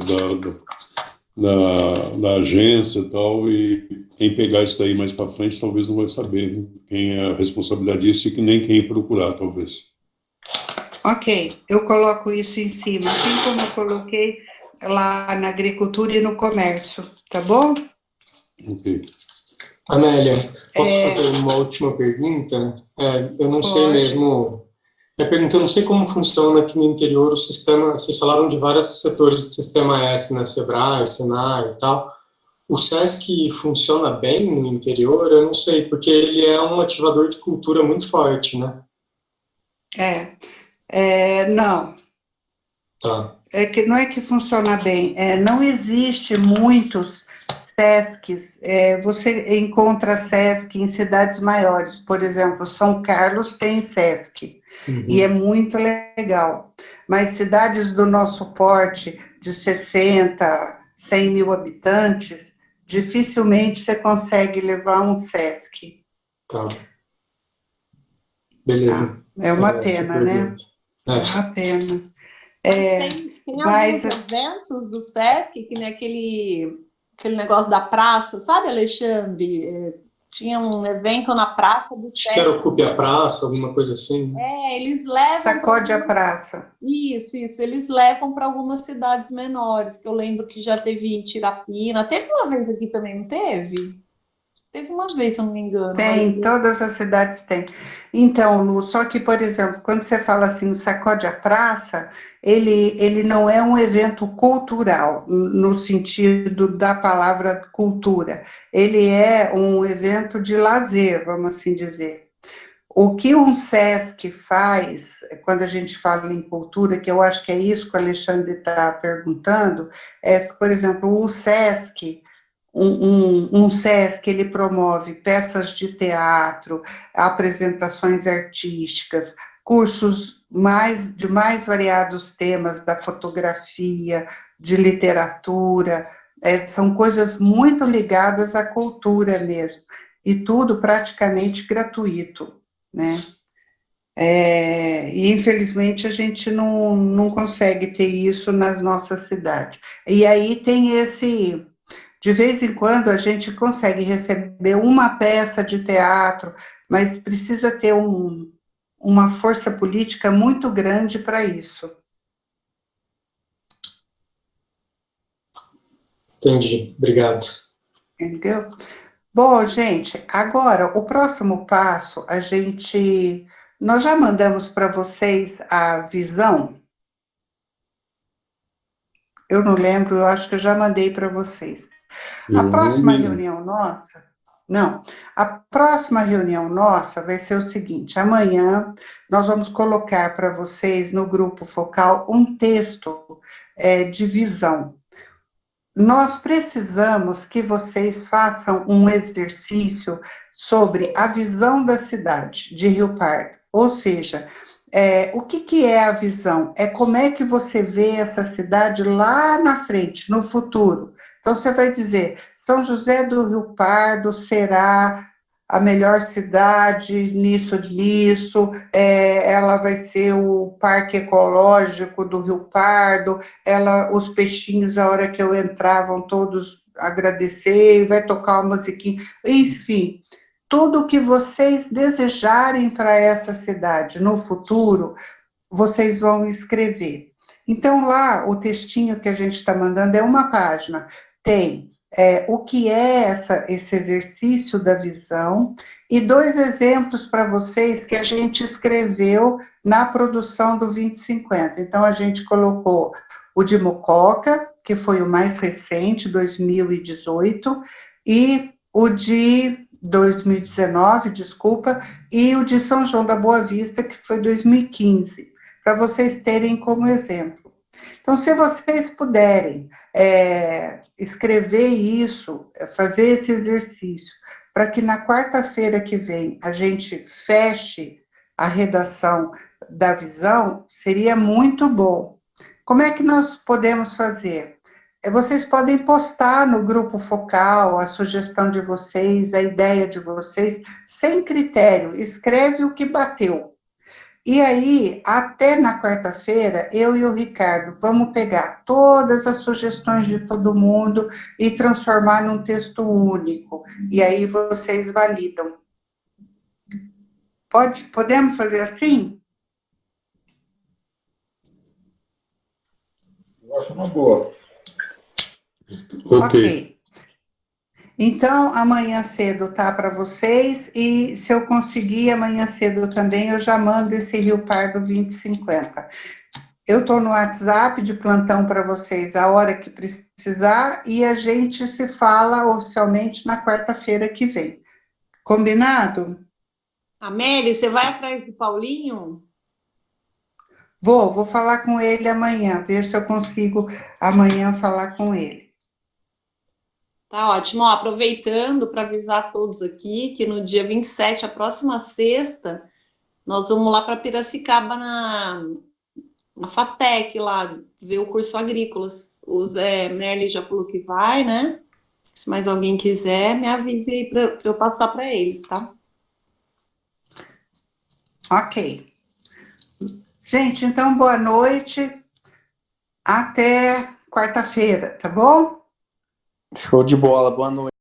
da agência e tal, e quem pegar isso daí mais para frente talvez não vai saber quem é a responsabilidade disso e nem quem procurar, talvez. Ok, eu coloco isso em cima, assim como eu coloquei lá na agricultura e no comércio, tá bom? Ok. Amélia, posso fazer uma última pergunta? Eu não sei mesmo. Eu não sei como funciona aqui no interior o sistema. Vocês falaram de vários setores do sistema S, né? Sebrae, Senai e tal. O SESC funciona bem no interior? Eu não sei, porque ele é um ativador de cultura muito forte, né? Não. Tá. Não é que funciona bem, não existe muitos SESCs, você encontra SESC em cidades maiores, por exemplo, São Carlos tem SESC, e é muito legal, mas cidades do nosso porte, de 60, 100 mil habitantes, dificilmente você consegue levar um SESC. Tá. Beleza. É uma pena, né? É uma pena. Tem alguns eventos do SESC, que nem aquele negócio da praça, sabe, Alexandre? Tinha um evento na praça do SESC. Acho que era Ocupe a Praça, alguma coisa assim. Eles levam... Sacode a praça. Isso, eles levam para algumas cidades menores, que eu lembro que já teve em Tirapina, teve uma vez aqui também, não teve? Teve uma vez, se eu não me engano. Tem, todas as cidades têm. Então, Lu, só que, por exemplo, quando você fala assim, o Sacode a Praça, ele não é um evento cultural, no sentido da palavra cultura. Ele é um evento de lazer, vamos assim dizer. O que um SESC faz, quando a gente fala em cultura, que eu acho que é isso que o Alexandre está perguntando, é que, por exemplo, o SESC... Um SESC, ele promove peças de teatro, apresentações artísticas, cursos de mais variados temas, da fotografia, de literatura, são coisas muito ligadas à cultura mesmo, e tudo praticamente gratuito, né? E infelizmente a gente não consegue ter isso nas nossas cidades. E aí tem de vez em quando a gente consegue receber uma peça de teatro, mas precisa ter uma força política muito grande para isso. Entendi, obrigado. Entendeu? Bom, gente, agora o próximo passo, nós já mandamos para vocês a visão. Eu não lembro, eu acho que eu já mandei para vocês. A próxima reunião nossa, a próxima reunião nossa vai ser o seguinte: amanhã nós vamos colocar para vocês no grupo focal um texto de visão. Nós precisamos que vocês façam um exercício sobre a visão da cidade de Rio Pardo, ou seja, o que é a visão? É como é que você vê essa cidade lá na frente, no futuro. Então, você vai dizer, São José do Rio Pardo será a melhor cidade nisso, ela vai ser o parque ecológico do Rio Pardo, os peixinhos, a hora que eu entrar, vão todos agradecer, vai tocar uma musiquinha, enfim, tudo o que vocês desejarem para essa cidade no futuro, vocês vão escrever. Então, lá, o textinho que a gente está mandando é uma página, tem o que é esse exercício da visão, e 2 exemplos para vocês que a gente escreveu na produção do 2050. Então, a gente colocou o de Mococa, que foi o mais recente, 2018, e o de 2019, desculpa, e o de São João da Boa Vista, que foi 2015, para vocês terem como exemplo. Então, se vocês puderem escrever isso, fazer esse exercício, para que na quarta-feira que vem a gente feche a redação da visão, seria muito bom. Como é que nós podemos fazer? Vocês podem postar no grupo focal a sugestão de vocês, a ideia de vocês, sem critério, escreve o que bateu. E aí, até na quarta-feira, eu e o Ricardo vamos pegar todas as sugestões de todo mundo e transformar num texto único. E aí vocês validam. Podemos fazer assim? Eu acho uma boa. Ok. Então, amanhã cedo tá para vocês, e se eu conseguir amanhã cedo também, eu já mando esse Rio Pardo 2050. Eu estou no WhatsApp de plantão para vocês a hora que precisar, e a gente se fala oficialmente na quarta-feira que vem. Combinado? Amélie, você vai atrás do Paulinho? Vou falar com ele amanhã, ver se eu consigo amanhã falar com ele. Tá ótimo. Ó, aproveitando para avisar todos aqui que no dia 27, a próxima sexta, nós vamos lá para Piracicaba na FATEC, lá, ver o curso agrícolas. O Zé Merli já falou que vai, né? Se mais alguém quiser, me avise aí para eu passar para eles, tá? Ok. Gente, então, boa noite. Até quarta-feira, tá bom? Show de bola, boa noite.